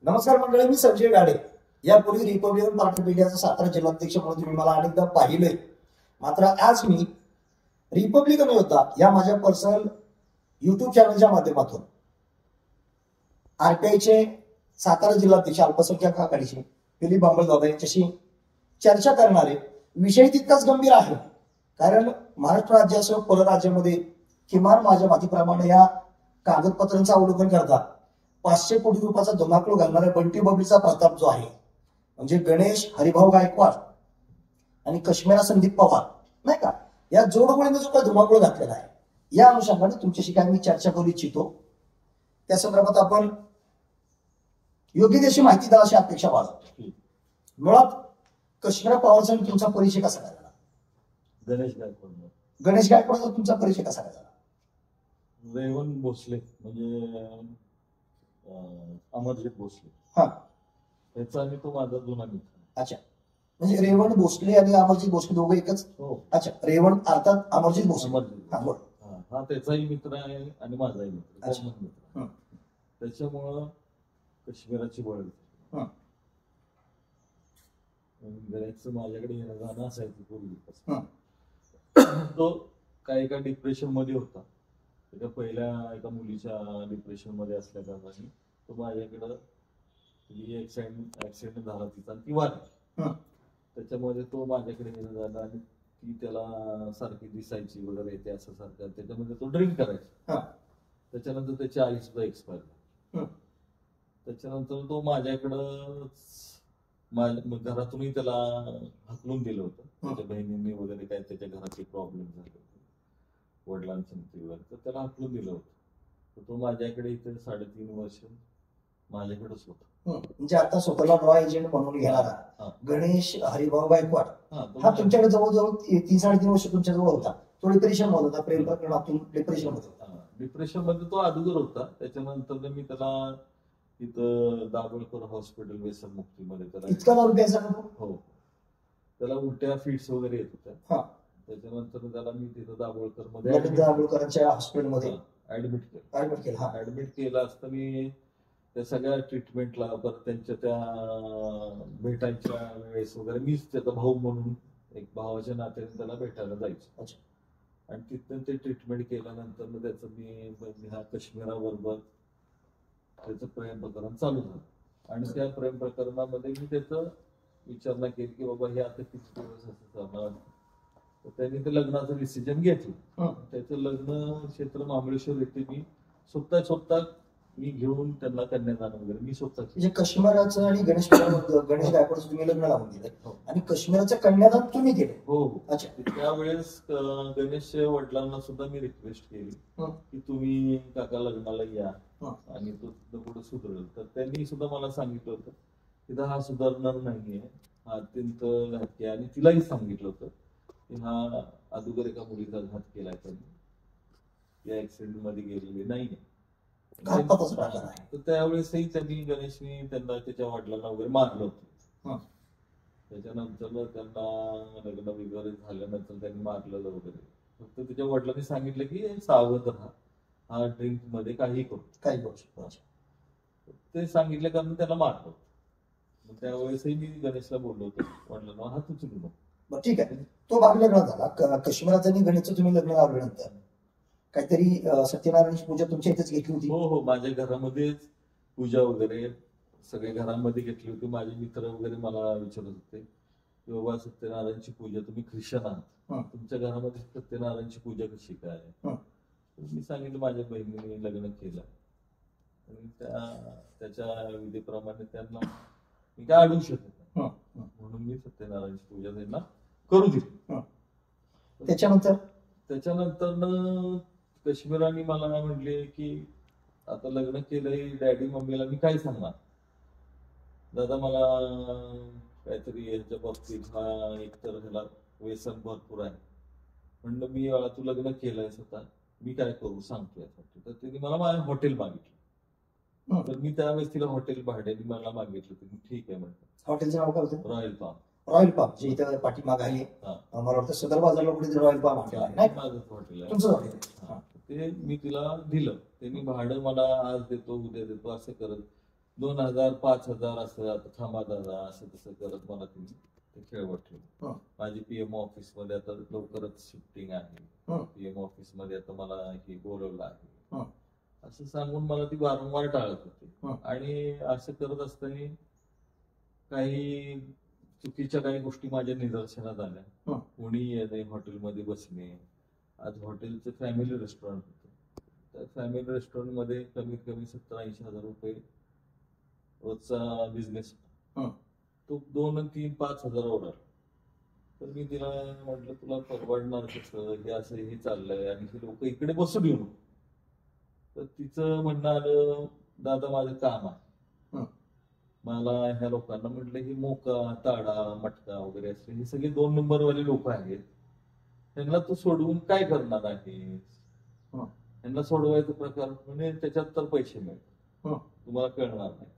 नमस्कार मंडळी, मी संजय गाडे. यापूर्वी रिपब्लिकन पार्टी ऑफ इंडियाचा सातारा जिल्हाध्यक्ष म्हणून तुम्ही मला अनेकदा पाहिलंय. मात्र आज मी रिपब्लिकन योद्धा या माझ्या पर्सनल युट्यूब चॅनलच्या माध्यमातून आरपीआयचे सातारा जिल्हाध्यक्ष अल्पसंख्याक आघाडीचे दिलीप बांबळदादा यांच्याशी चर्चा करणारे. विषय तितकाच गंभीर आहे, कारण महाराष्ट्र राज्यासह परराज्यामध्ये किमान माझ्या माहितीप्रमाणे या कागदपत्रांचं अवलोकन करता 500 कोटी रुपयाचा धुमाकूळ घालणाऱ्या बंटी बबलीचा प्रताप जो आहे, म्हणजे गणेश हरिभाऊ गायकवाड आणि कश्मीरा संदीप पवार नाही का, या जोडगोळीने जो काही धुमाकूळ घातलेला आहे, या अनुषंगाने तुमच्याशी काय मी चर्चा करू इच्छितो. त्या संदर्भात आपण योग्य त्याची माहिती द्याल अशी अपेक्षा बाळगतो. मुळात कश्मीरा पवारचा तुमचा परिचय कसा झाला? गणेश गायकवाडचा तुमचा परिचय कसा झाला? रेवण भोसले म्हणजे अमरजीत भोसले, हा, त्याचा आणि तो माझा जुना मित्र. अच्छा, म्हणजे रेवण भोसले आणि अमरजीत भोसले दोघं एकच? हो. अच्छा, रेवण अर्थात अमरजीत भोसले. हा, बोल. हा त्याचाही मित्र आहे आणि माझाही मित्र. त्याच्यामुळं काश्मीराची वळण. गणेशचं माझ्याकडे येणं जाणं असायचं पूर्वीपासून. तो काही एका डिप्रेशन मध्ये होता. त्याच्या पहिल्या एका मुलीच्या डिप्रेशन मध्ये असल्या कारणाने तो माझ्याकडं ऍक्सिडेंट झाला तिचा आणि ती वारली. त्याच्यामध्ये तो माझ्याकडे येणं झाला आणि ती त्याला सारखी दिसायची वगैरे ते असं सारखं. त्याच्यामध्ये तो ड्रिंक करायचा. त्याच्यानंतर त्याची आई सुद्धा एक्सपायर झाली. त्याच्यानंतर तो माझ्याकडं घरातूनही त्याला हाकलून दिलं होतं. त्याच्या बहिणींनी वगैरे काय त्याच्या घराचे प्रॉब्लेम झाले होते, वडिलांचं वगैरे, तर त्याला हाकलून दिलं होतं. तर तो माझ्याकडे इथे 3.5 वर्ष माझ्याकडेच होता. म्हणजे आता स्वतःला ड्रॉ एजंट म्हणून घेणारा गणेश हरिभाऊ गायकवाड हा तुमच्याकडे जवळजवळ 3-3.5 वर्ष तुमच्याजवळ होता. तो डिप्रेशन मध्ये होता, प्रेम प्रकरणातून डिप्रेशन मध्ये होता. डिप्रेशन मध्ये तो अगोदर होता. त्याच्यानंतर मी त्याला इथं दाभोळकर हॉस्पिटल व्यसन मुक्तीमध्ये त्याला इतका दारू प्यायचा का? हो, त्याला उलट्या फिट्स वगैरे येत होत्या. त्याच्यानंतर त्याला मी तिथं दाभोळकरांच्या हॉस्पिटलमध्ये ऍडमिट केलं असतं. मी त्या सगळ्या ट्रीटमेंटला परत त्यांच्या त्या भेटायच्या वेळेस वगैरे मीच त्याचा भाऊ म्हणून एक भावाच्या नात्याने त्याला भेटायला जायचो. आणि तिथं ते ट्रीटमेंट केल्यानंतर मग त्याचं मी ह्या काश्मीराबरोबर त्याचं प्रेम प्रकरण चालू झालं. आणि त्या प्रेम प्रकरणामध्ये मी त्याचं विचारणा केली की बाबा हे आता किती दिवस असं चालणार. तर त्यांनी ते लग्नाचं डिसिजन घेतलं. त्याचं लग्न क्षेत्र महाबळेश्वर येथे मी स्वतः मी घेऊन त्यांना कन्यादान वगैरे मी स्वतः. म्हणजे काश्मीराचं आणि गणेश गायकवाडचं तुम्ही लग्न लावून दिलं आणि काश्मीराचं कन्यादान तुम्ही केलं? हो. अच्छा. त्यावेळेस गणेश वडिलांना सुद्धा मी रिक्वेस्ट केली की तुम्ही काका लग्नाला या आणि तो पुढे सुधरेल. तर त्यांनी सुद्धा मला सांगितलं होतं की हा सुधारणार नाहीये, हा अत्यंत घातकी. आणि तिलाही सांगितलं होतं की हा अगोदर एका मुलीचा घात केलाय, त्यांनी या ऍक्सिडेंट मध्ये गेलेली नाहीये. तर त्यावेळेसही त्यांनी गणेशनी त्यांना त्याच्या वडिलांना वगैरे मारलं होतं. त्याच्यानंतर त्यांना लग्न वगैरे झाल्यानंतर त्यांनी मारलेलं वगैरे. फक्त त्याच्या वडिलांनी सांगितलं की सावध राहा, हा ड्रिंक मध्ये काही करू शकतो ते सांगितलं, कारण त्याला मारलं. मग त्यावेळेसही मी गणेशला बोललो होतो वडिलांना, हा तू चुकू नको. ठीक आहे, तो भाग लग्न झाला. काश्मीराचं आणि गणेशचं तुम्ही लग्न लावल्यानंतर काहीतरी सत्यनारायणची पूजा तुमच्या इथेच घेतली होती? हो, माझ्या घरामध्येच पूजा वगैरे सगळ्या घरांमध्ये घेतली होती. माझे मित्र वगैरे मला विचारत होते की बाबा सत्यनारायणची पूजा, तुम्ही ख्रिश्चन आहात, तुमच्या घरामध्ये सत्यनारायणची पूजा कशी काय? मी सांगितलं माझ्या बहिणीने लग्न केलं आणि त्याच्या विधीप्रमाणे त्यांना मी काय अडवू शकत नाही, म्हणून मी सत्यनारायणची पूजा त्यांना करू दिली. त्याच्यानंतर काश्मीराने मला म्हणले की आता लग्न केलंय डॅडी मम्मीला मी काय सांगणार, दादा मला काहीतरी ह्याच्या बाबतीत हा एकतर ह्याला व्यसन भरपूर आहे. म्हणलं मी तू लग्न केलंयस आता मी काय करू सांगतो यासाठी. तर तिने मला हॉटेल मागितलं. तर मी त्यावेळेस तिला हॉटेल भाड्याने मला मागितलं. तर ठीक आहे म्हटलं. हॉटेलचं नाव काय होतं? रॉयल पाम जे इथं पाठीमाग आहे. मला वाटतं सदर बाजारला कुठे रॉयल पाम हॉटेल आहे. माझंच हॉटेल आहे. तुमचं हॉटेल? ते मी तिला दिलं. त्यांनी भाडं मला आज देतो उद्या देतो असं करत 2000 5000 असं आता थांबा दादा असं तसं करत मला तुम्ही ते खेळवत ठेवलं. माझी पीएम ऑफिस मध्ये आता लवकरच शिफ्टिंग आहे, पीएम ऑफिस मध्ये आता मला हे बोलवलं आहे असं सांगून मला ती वारंवार टाळत होती. आणि असं करत असताना काही चुकीच्या काही गोष्टी माझ्या निदर्शनात आल्या. कोणी येणे हॉटेलमध्ये बसणे. आज हॉटेलचं फॅमिली रेस्टॉरंट होतं, त्या फॅमिली रेस्टॉरंट मध्ये कमीत कमी 70-80 हजार रुपये रोजचा बिझनेस होता. तो 2, 3, 5 हजारावर आला. तर मी तिला म्हटलं तुला परवडणार कसं, हे असं हे चाललंय आणि हे लोक इकडे बसून येऊ. तर तिचं म्हणणं आलं दादा माझं काम आहे, मला ह्या लोकांना म्हटलं ही मोका ताडा मटका वगैरे असले हे सगळे 2 नंबरवाले लोक आहेत, त्यांना तू सोडवून काय करणार आहे, त्यांना सोडवायचा प्रकार म्हणजे त्याच्यात तर पैसे मिळतात, तुम्हाला कळणार नाही.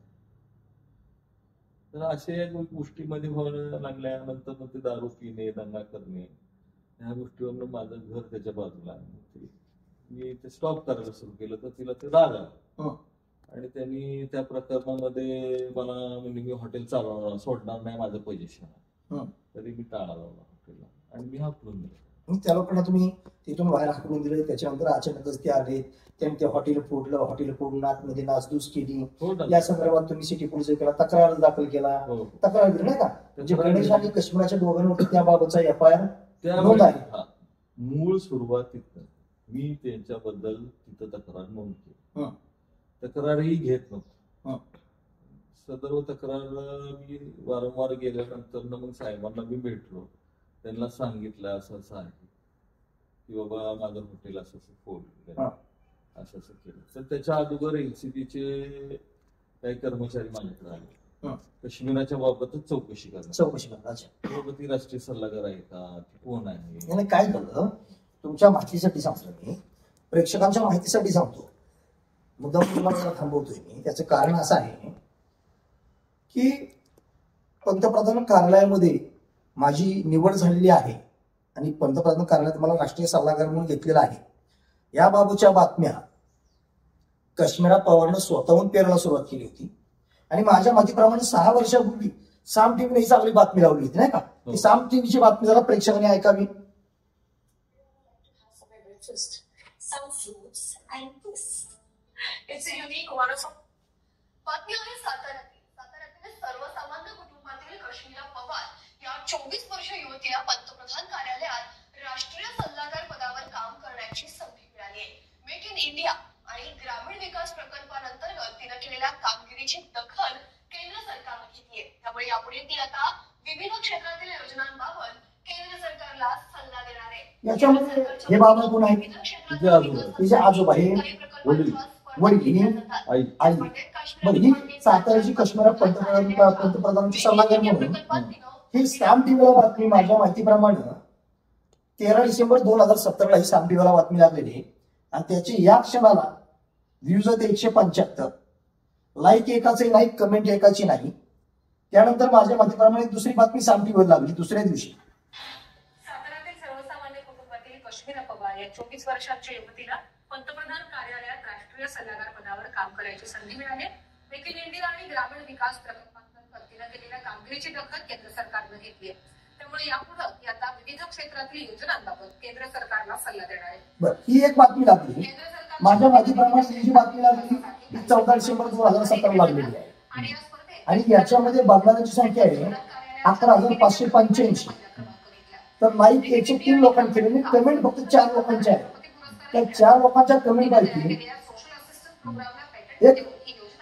तर अशा गोष्टीमध्ये व्हायला लागल्यानंतर मग ते दारू पिणे दंगा करणे ह्या गोष्टीवरनं माझं घर त्याच्या बाजूला आहे. मी ते स्टॉप करायला सुरू केलं तर तिला ते राग आला आणि त्यांनी त्या प्रकरणामध्ये मला म्हणजे मी हॉटेल चालवणार सोडणार नाही माझं पोझिशन, तरी मी टाळा लावला हॉटेलला आणि मी हाकलून दिलं. त्या लोकांना तुम्ही तिथून बाहेर हाकलून दिलं, त्याच्यानंतर अचानकच ते आले, त्यांनी ते हॉटेल फोडलं, हॉटेल फोडून आतमध्ये नासधूस केली. या संदर्भात तुम्ही सिटी पोलीस केला, तक्रार दाखल केला, तक्रार दिली नाही का? म्हणजे गणेश आणि काश्मीराच्या दोघांवर त्याबाबतचा FIR नोंद आहे. मूळ सुरुवातीत मी त्यांच्याबद्दल तिथं तक्रार नोंद केली, तक्रारही घेत नव्हतो. सदर्भ तक्रार मी वारंवार गेल्यानंतर मग साहेबांना मी भेटलो, त्यांना सांगितलं असं असं आहे की बाबा माझं हॉटेल असं असं फोडलं असं असं केलं. तर त्याच्या अगोदर LCBचे काही कर्मचारी माझ्याकडे आले, काश्मीराच्या बाबतच चौकशी करणार. ती राष्ट्रीय सल्लागार आहे का, कोण आहे. काय झालं तुमच्या माहितीसाठी सांगतो मी, प्रेक्षकांच्या माहितीसाठी सांगतो, मुद्दाम तुम्हाला थांबवतोय मी. त्याचं कारण असं आहे की पंतप्रधान कार्यालयामध्ये माझी निवड झालेली आहे आणि पंतप्रधान कार्यालयात मला राष्ट्रीय सल्लागार म्हणून घेतलेला आहे. याबाबतच्या बातम्या काश्मीरा पवारनं स्वतःहून पेरायला सुरुवात केली होती आणि माझ्या माहितीप्रमाणे 6 वर्षापूर्वी साम टीव्हीने ही चांगली बातमी लावली होती नाही का? ती साम टीव्हीची बातमी जरा प्रेक्षकांनी ऐकावी. Some fruits and this. It's a unique one of बातमी आहे साताऱ्यातील सर्वसामान्य कुटुंबातील काश्मीरा पवार या 24 वर्ष युवतीला पंतप्रधान कार्यालयात राष्ट्रीय सल्लागार पदावर काम करण्याची संधी मिळाली आहे. मेक इन इंडिया आणि ग्रामीण विकास प्रकल्पांतर्गत तिने केलेल्या कामगिरीची दखल केंद्र सरकारने घेतली आहे. त्यामुळे यापुढे ती आता विविध क्षेत्रातील योजनांबाबत केंद्र सरकारला सल्ला देणार आहे. याच्यामध्ये हे बाबा कोण आहेत? तिचे आजोबा हे वडील आई. मग ही साताऱ्याची काश्मीरात पंतप्रधानांची सल्लागार म्हणून ही साम टीव्हीला बातमी माझ्या माहितीप्रमाणे 13 डिसेंबर 2017 ही साम टीव्हीला बातमी लागलेली आहे आणि त्याची या क्षणाला व्ह्यूज आहेत 175, लाईक एकाचे नाही, कमेंट एकाची नाही. त्यानंतर माझ्या माहितीप्रमाणे दुसरी बातमी साम टीव्हीवर लागली दुसऱ्या दिवशी. साताऱ्यातील सर्वसामान्य कुटुंबातील काश्मीरा पवार या 24 वर्षांच्या युवतीला पंतप्रधान कार्यालयात राष्ट्रीय सल्लागार पदावर काम करायची संधी मिळाली. मेक इन इंडिया आणि ग्रामीण विकास प्रकल्पांतर्गत तिने केलेल्या कामगिरीची दखल केंद्र सरकारने घेतली आहे. त्यामुळे यापुढे ती आता विविध क्षेत्रातील योजनांबाबत केंद्र सरकारला सल्ला देणार आहे. ही एक बातमी लागली. माझ्या माहितीप्रमाणे ही जी बातमी लागली 14 डिसेंबर 2017 लागलेली आहे आणि याच्यामध्ये बघणाऱ्यांची संख्या आहे 11,585. तर लाईक 103 लोकांनी केलेली, पेमेंट फक्त 4 लोकांचे आहे. त्या 4 लोकांच्या कमेंट पैकी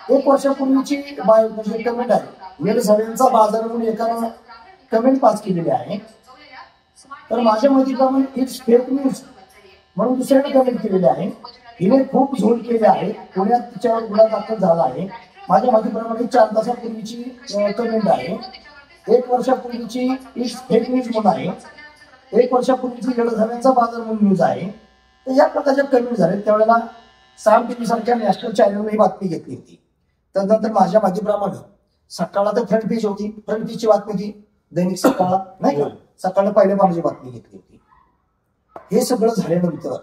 एक वर्षापूर्वीची म्हणजे कमेंट आहे. वेळ झालेचा बाजार म्हणून एकानं कमेंट पास केलेली आहे. तर माझ्या माहितीप्रमाणे इट्स फेक न्यूज म्हणून दुसऱ्याने कमेंट केलेली आहे. हिने खूप झोल केले आहे, पुण्यात तिच्यावर गुन्हा दाखल झाला आहे. माझ्या माहितीप्रमाणे 4 तासापूर्वीची कमेंट आहे. 1 वर्षापूर्वीची इट्स फेक न्यूज म्हणून आहे. 1 वर्षापूर्वीची वेळ झाल्याचा बाजार म्हणून न्यूज आहे. तर या प्रकारच्या कमेंट झाले. त्यावेळेला साम टीव्ही सारख्या नॅशनल चॅनलने ही बातमी घेतली होती. त्यानंतर माझ्या माहितीप्रमाणे सकाळला तर फ्रंट पेज होती, फ्रंट पेजची बातमी ती दैनिक सकाळ नाही का, सकाळला पहिल्या पानाची बातमी घेतली होती. हे सगळं झाल्यानंतर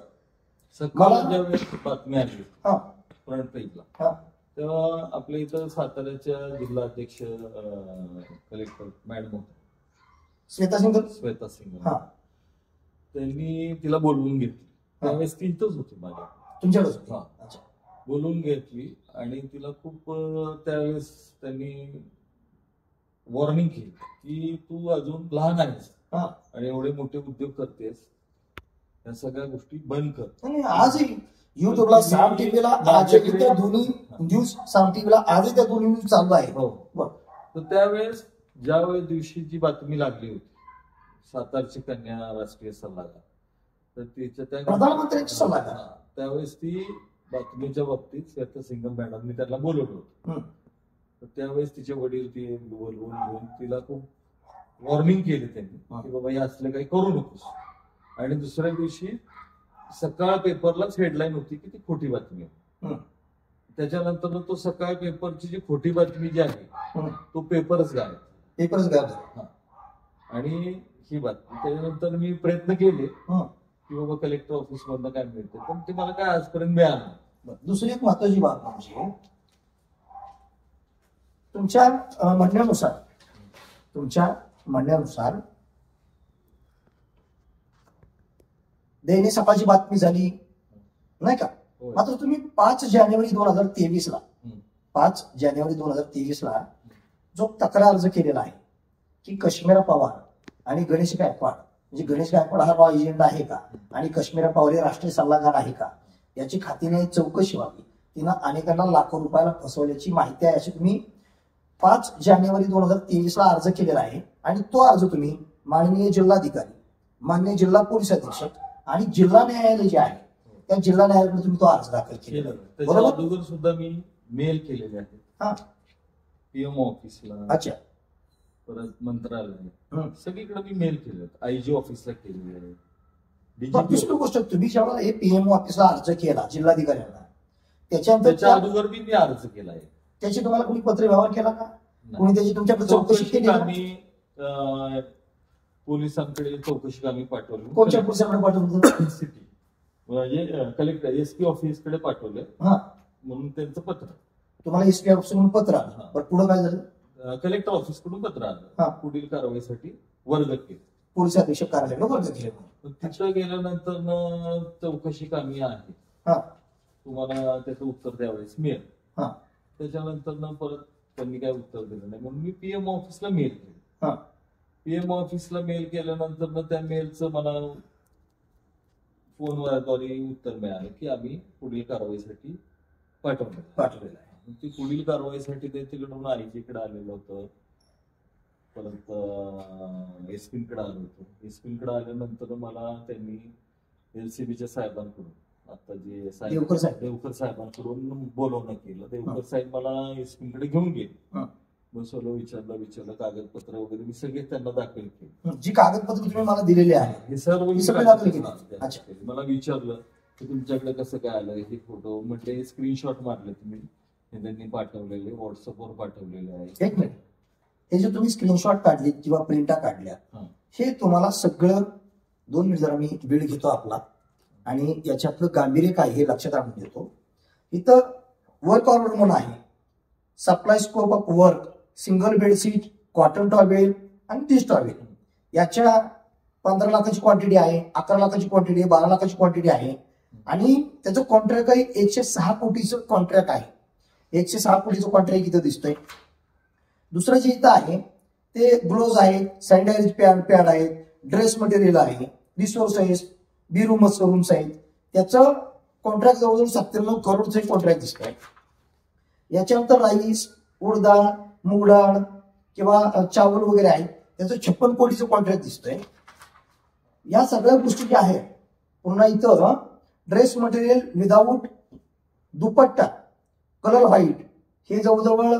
मला बातमी आली फ्रंट पेजला तेव्हा आपल्या इथं साताऱ्याच्या जिल्हा अध्यक्ष कलेक्टर मॅडम श्वेता सिंग. श्वेता सिंग, हा, त्यांनी तिला बोलवून घेतली. त्यावेळेस ती इथंच होती माझ्या, तुमच्याकडे होती? हा. अच्छा. बोलवून घेतली आणि तिला खूप त्यावेळेस त्यांनी वॉर्निंग केली की तू अजून लहान आहेस हा. आणि एवढे मोठे उद्योग करतेस, या सगळ्या गोष्टी बंद कर. आणि आजही युट्यूबला साम टीव्हीला आजही त्या दोन्ही न्यूज, साम टीव्हीला आजही त्या दोन्ही न्यूज चालू आहे. हो. तर त्यावेळेस ज्यावेळेस दिवशी जी बातमी लागली होती, सातारची कन्या राष्ट्रीय सल्लागार, तर तिच्या त्या प्रधानमंत्र्यांची सल्लागार, त्यावेळेस ती बातमीच्या बाबतीत श्वेता सिंघम मॅडमनी त्याला बोलवलं होतं. तर त्यावेळेस तिचे वडील ती बोलवून घेऊन तिला खूप वॉर्निंग केली त्यांनी की बाबा हे असले काही करू नकोस. आणि दुसऱ्या दिवशी सकाळ पेपरलाच हेडलाईन होती की ती खोटी बातमी आहे. त्याच्यानंतर तो सकाळ पेपरची जी खोटी बातमी जी आहे तो पेपरच गायब. आणि ही बातमी त्याच्यानंतर मी प्रयत्न केले की बाबा कलेक्टर ऑफिस मधनं काय मिळते, पण ते मला काय आजपर्यंत मिळालं. दुसरी एक महत्वाची बाब म्हणजे तुमच्या म्हणण्यानुसार दैनिक सकाळची बातमी झाली नाही का, मात्र तुम्ही 5 जानेवारी 2023 ला जो तक्रार अर्ज केलेला आहे की कश्मीरा पवार आणि गणेश गायकवाड, म्हणजे गणेश गायकवाड हा एजंट आहे का आणि कश्मीरा पवार हे राष्ट्रीय सल्लागार आहे का, याची खात्रीने चौकशी व्हावी. तिनं अनेकांना लाखो रुपयाला फसवल्याची माहिती आहे, अशी तुम्ही 5 जानेवारी 2023 ला अर्ज केलेला आहे. आणि तो अर्ज तुम्ही माननीय जिल्हाधिकारी, माननीय जिल्हा पोलीस अधीक्षक आणि जिल्हा न्यायालय जे आहे त्या जिल्हा न्यायालयाकडे तुम्ही तो अर्ज दाखल केलेला आहे. त्याच्या अगोदर सुद्धा मी मेल केलेले आहेत पीएम ऑफिसला, अच्छा, परत मंत्रालय, सगळीकडे मी मेल केले, आयजी ऑफिसला केलेले आहे. दुसरी गोष्ट, तुम्ही जेव्हा हे पीएमओ ऑफिसला अर्ज केला जिल्हाधिकाऱ्यांना, त्याच्या अगोदर मी अर्ज केला आहे, त्याची तुम्हाला कोणी पत्र व्यवहार केला का, कोणी त्याची तुमच्याकडे चौकशी केली? आम्ही पोलिसांकडे चौकशी कामी पाठवली. कोणत्या पोलिसांकडे पाठवलं? सिटी म्हणजे कलेक्टर एसपी ऑफिसकडे पाठवलं म्हणून त्यांचं पत्र. तुम्हाला एसपी ऑफिसकडून पत्र आलं, पण पुढे काय झालं? कलेक्टर ऑफिसकडून पत्र आलं, पुढील कारवाईसाठी वर्ग केले, पोलीस अधीक्षक कार्यालयाला वर्ग केले. तिथं गेल्यानंतर चौकशी कामी आहे, तुम्हाला त्याचं उत्तर त्यावेळेस मिळेल. त्याच्यानंतर परत त्यांनी काय उत्तर दिलं नाही, म्हणून मी पीएम ऑफिसला मेल केली. पीएम ऑफिसला मेल केल्यानंतर त्या मेलचं मला फोनद्वारे उत्तर मिळालं की आम्ही पुढील कारवाईसाठी पाठवलेलं आहे. ती पुढील कारवाईसाठी त्यांच्याकडून आयजीकडे आलेलं होतं, परत एसपीकडे आलं होतं. एसपीकडे आल्यानंतर मला त्यांनी एलसीबीच्या साहेबांकडून, आता जे देवकर साहेबांकडून बोलवणं केलं. देवकर साहेब मला एसपीकडे घेऊन गेले, बसवलं, विचारलं कागदपत्र वगैरे मी सगळे त्यांना दाखल केले. जी कागदपत्र तुम्ही मला दिलेली आहे हे सर्व दाखल केले. मला विचारलं की तुमच्याकडे कसं काय आलं, हे फोटो म्हटले स्क्रीनशॉट मारले तुम्ही, हे त्यांनी पाठवलेले व्हॉट्सअपवर पाठवलेले आहे. एक मिनिट, हे जे तुम्ही स्क्रीनशॉट काढले किंवा प्रिंटा काढल्या, हे तुम्हाला सगळं 2 मिनिट जरा मी वेळ घेतो आपला आणि याच्यातलं गांभीर्य काय हे लक्षात आणून देतो. इथं वर्क ऑर्डर म्हणून आहे, supply scope of work, single bedsheet, cotton towel आणि डिश टॉवेल. याच्या 15 लाखाची क्वांटिटी आहे, 11 लाखाची क्वांटिटी आहे, 12 लाखाची क्वांटिटी आहे. आणि त्याचं कॉन्ट्रॅक्ट आहे 106 कोटीचं कॉन्ट्रॅक्ट आहे. 106 कोटीचं कॉन्ट्रॅक्ट इथं दिसतंय. दुसरं जे इथं आहे ते ग्लोव्ज आहेत, सॅनिटायझर पॅड आहेत, ड्रेस मटेरियल आहे, रिसोर्स आहेत, बी रूम्स आहेत. त्याचं कॉन्ट्रॅक्ट जवळजवळ 97 करोडचं कॉन्ट्रॅक्ट दिसतंय. याच्यानंतर राईस, उडदाळ, मूगडाळ किंवा चावल वगैरे आहे, त्याचं 56 कोटीचं कॉन्ट्रॅक्ट दिसतंय. या सगळ्या गोष्टी ज्या आहेत, पुन्हा इथं ड्रेस मटेरियल विदाऊट दुपट्टा कलर व्हाईट, हे जवळजवळ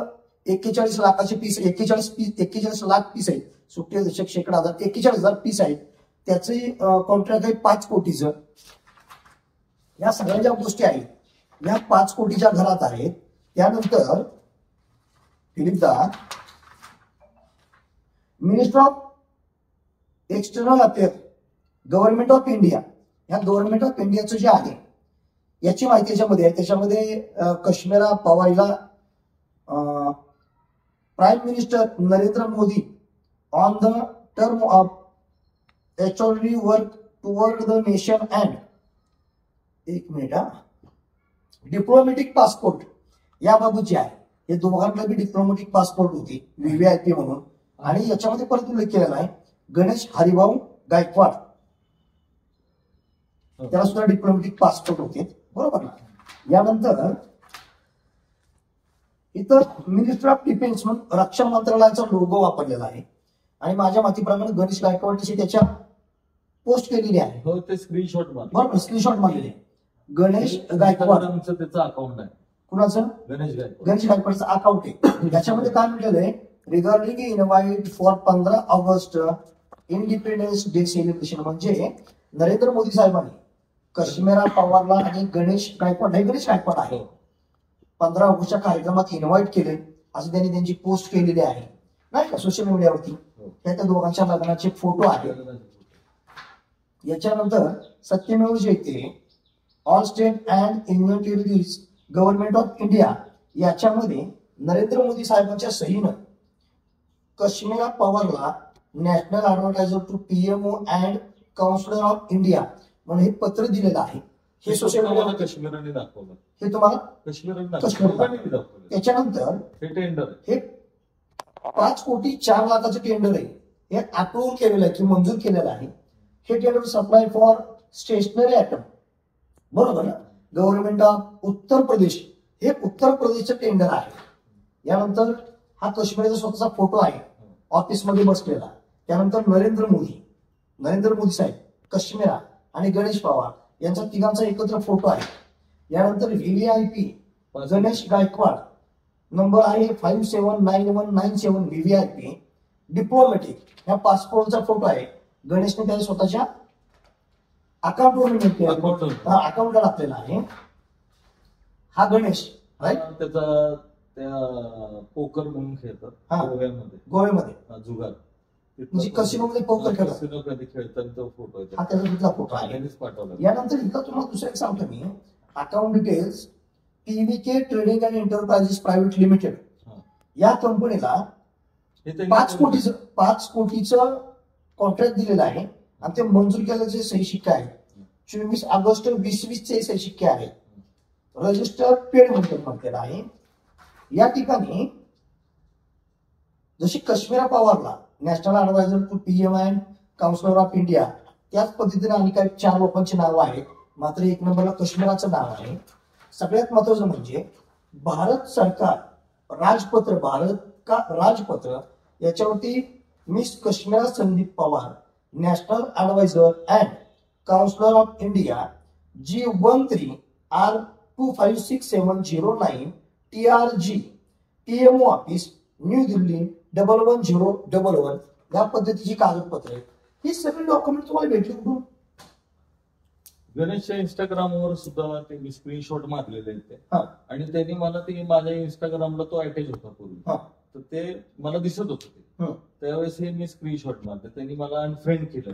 41 लाखाचे पीस, 41 लाख पीस आहेत. सुट्टे दशक शेकडा हजार 41,000 पीस आहेत. त्याचे कॉन्ट्रॅक्ट आहे 5 कोटीचं. या सगळ्या ज्या गोष्टी आहेत या 5 कोटीच्या घरात आहेत. त्यानंतर फिलिपदा minister of external affair, government of India, या गव्हर्नमेंट ऑफ इंडियाचं जे आहे याची माहिती त्याच्यामध्ये आहे. त्याच्यामध्ये काश्मीरा पवारला prime minister Narendra Modi on the term of extraordinary work toward the nation and एक मिनिट डिप्लोमॅटिक पासपोर्ट याबाबतची आहे. हे दोघांना बी डिप्लोमॅटिक पासपोर्ट होती व्हीव्हीआयपी म्हणून. आणि याच्यामध्ये परत उल्लेख केलेला आहे गणेश हरिभाऊ गायकवाड, त्याला सुद्धा डिप्लोमॅटिक पासपोर्ट होते, बरोबर ना. यानंतर इथं मिनिस्टर ऑफ डिफेन्स म्हणून रक्षण मंत्रालयाचा लोगो वापरलेला आहे. आणि माझ्या माहितीप्रमाणे गणेश गायकवाड तशी त्याच्या पोस्ट केलेली आहे. हो, ते स्क्रीनशॉट बरोबर, स्क्रीनशॉट मारलेले आहे. गणेश गायकवाड त्याचं अकाउंट आहे. कुणाचं? गणेश गायकवाडचं अकाउंट आहे. याच्यामध्ये काय म्हटलेलं आहे, regarding invite for 15 August independence day celebration. म्हणजे नरेंद्र मोदी साहेबांनी काश्मीरा पवारला आणि गणेश गायकवाड आहे 15 ऑगस्टच्या कार्यक्रमात इन्व्हाइट केले असं त्यांनी त्यांची पोस्ट केलेली आहे नाही का सोशल मीडियावरती. त्या दोघांच्या लग्नाचे फोटो आहेत. याच्यानंतर Satyameva Jayate all state and union territories government of India याच्यामध्ये नरेंद्र मोदी साहेबांच्या सहीनं काश्मीरा पवारला national advertiser to PMO and councillor of India म्हणून हे पत्र दिलेलं आहे. हे सोशल मीडियावर काश्मीराने दाखवलं. हे तुम्हाला काश्मीराने त्याच्यानंतर हे टेंडर हे 5,04,00,000चं टेंडर आहे. हे अप्रूव्ह केलेलं आहे की मंजूर केलेलं आहे. हे tender supply for stationery item, बरोबर ना. गव्हर्नमेंट ऑफ उत्तर प्रदेश, हे उत्तर प्रदेशचं टेंडर आहे. यानंतर हा काश्मीरचा स्वतःचा फोटो आहे ऑफिसमध्ये बसलेला. त्यानंतर नरेंद्र मोदी साहेब, काश्मीरा आणि गणेश पवार यांचा तिघांचा एकत्र फोटो आहे. यानंतर व्हीव्हीआयपी गणेश गायकवाड नंबर आहे 579197 व्हीव्हीआयपी डिप्लोमॅटिक. या पासपोर्टचा फोटो आहे. गणेशने त्याच्या स्वतःच्या अकाउंटला टाकलेला आहे. हा गणेश त्याचा त्या पोकर म्हणून खेळतात गोव्यामध्ये जुगार, म्हणजे कसिनोमध्ये पोकर खेळतात खेळताना फोटो आहे. हा त्याचा तिथला फोटो आहे. यानंतर इथं तुम्हाला दुसरं एक सांगतो मी. Account details PVK trading and enterprises private limited या कंपनीला 5 कोटीचं कॉन्ट्रॅक्ट दिलेलं आहे. आणि ते मंजूर केल्याचे सही शिक्के आहेत. 24 ऑगस्ट 2020 चे सही शिक्के आहेत. रजिस्टर पेड म्हटलेलं आहे. या ठिकाणी जशी काश्मीरा पवारला national advisor to PM and councillor of India त्याच पद्धतीने आणि काही 4 लोकांची नावं आहेत. मात्र 1 नंबरला काश्मीराचं नाव आहे. सगळ्यात महत्वाचं म्हणजे भारत सरकार राजपत्र याच्यावरती miss Kashmira Sandeep Pawar national adviser and councillor of India G13R256709 TRG PMO office new Delhi 11011 या पद्धतीची कागदपत्रे ही सगळी डॉक्युमेंट तुम्हाला भेटली कुठून? गणेशच्या इंस्टाग्रामवर सुद्धा ते मी स्क्रीनशॉट मारलेले आहेत ते. आणि त्यांनी मला ते माझ्या इंस्टाग्रामला तो अटॅच होता पूर्वी, तर ते मला दिसत होतं ते. त्यावेळेस हे मी स्क्रीनशॉट मारले. त्यांनी मला अनफ्रेंड केलं.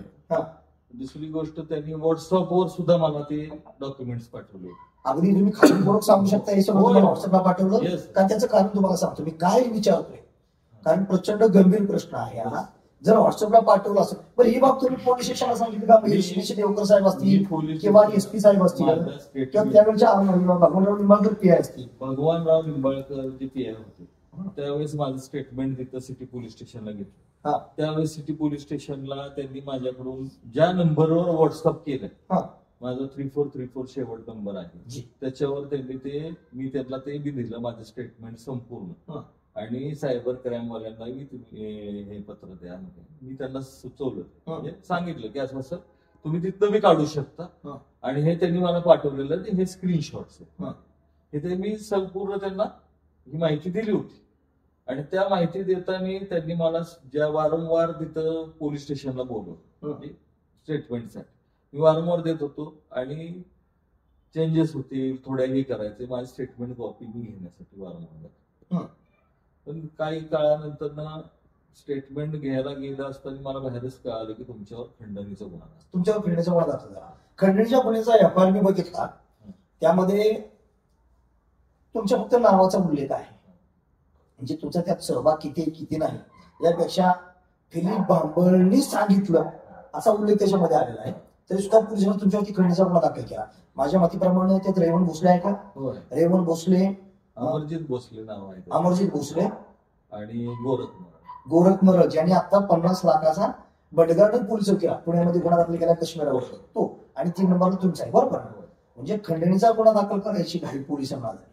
दुसरी गोष्ट त्यांनी व्हॉट्सअपवर सुद्धा मला ते डॉक्युमेंट्स पाठवले. अगदी तुम्ही खाली बोलून सांगू शकता हे सगळं तुम्हाला व्हॉट्सअपला पाठवलं. कारण त्याचं कारण तुम्हाला सांगतो मी काय विचारतोय, कारण प्रचंड गंभीर प्रश्न आहे हा. जर व्हॉट्सअपला पाठवलं असेल तर ही बाब तुम्ही पोलीस स्टेशनला सांगितली का? देवकर साहेब असतील किंवा एसपी साहेब असतील किंवा त्यावेळेच्या भगवानराव निंबाळकर पीआय असतील. भगवानराव निंबाळकर जे पीआय होते त्यावेळेस माझं स्टेटमेंट तिथं सिटी पोलीस स्टेशनला घेतलं. त्यावेळेस सिटी पोलीस स्टेशनला त्यांनी माझ्याकडून ज्या नंबरवर व्हॉट्सअप केलं, माझा 3434 शेवट नंबर आहे, त्याच्यावर त्यांनी मी त्यांना ते बी दिलं माझं स्टेटमेंट संपूर्ण. आणि सायबर क्राईम वाल्यांनाही तुम्ही हे पत्र द्या. मी त्यांना सुचवलं, म्हणजे सांगितलं की असं तुम्ही तिथं मी काढू शकता. आणि हे त्यांनी मला पाठवलेलं हे स्क्रीनशॉट्स हे ते मी संपूर्ण त्यांना ही माहिती दिली होती. आणि त्या माहिती देताना त्यांनी मला ज्या वारंवार तिथं पोलीस स्टेशनला बोलवलं स्टेटमेंटसाठी, मी वारंवार देत होतो. आणि चेंजेस होतील थोड्याही करायचे, माझी स्टेटमेंट कॉपी मी घेण्यासाठी वारंवार. पण काही काळानंतर ना स्टेटमेंट घ्यायला गेलं असताना मला बाहेरच कळालं की तुमच्यावर खंडणीचा गुन्हा दाखल झाला. खंडणीच्या गुन्ह्याचा एफआयआर मी बघितला. त्यामध्ये तुमच्या फक्त नावाचा उल्लेख आहे, म्हणजे तुमचा त्यात सहभाग किती किती नाही यापेक्षा फिलिप बांबळनी सांगितलं असा उल्लेख त्याच्यामध्ये आलेला आहे. तरी सुद्धा पोलिसांनी तुमच्यावरती खंडणीचा गुन्हा दाखल केला. माझ्या माहितीप्रमाणे त्यात रेवण भोसले आहे का? रेवण भोसले, अमरजित भोसले नाव आहे, अमरजित भोसले आणि गोरख मरज यांनी आता 50 लाखाचा बडगार्डन पोलीस चौकीला पुण्यामध्ये गुन्हा दाखल केला काश्मीरावर तो, आणि 3 नंबर तुमचा आहे बरोबर. म्हणजे खंडणीचा गुन्हा दाखल करायची घाई पोलिसांना झाली.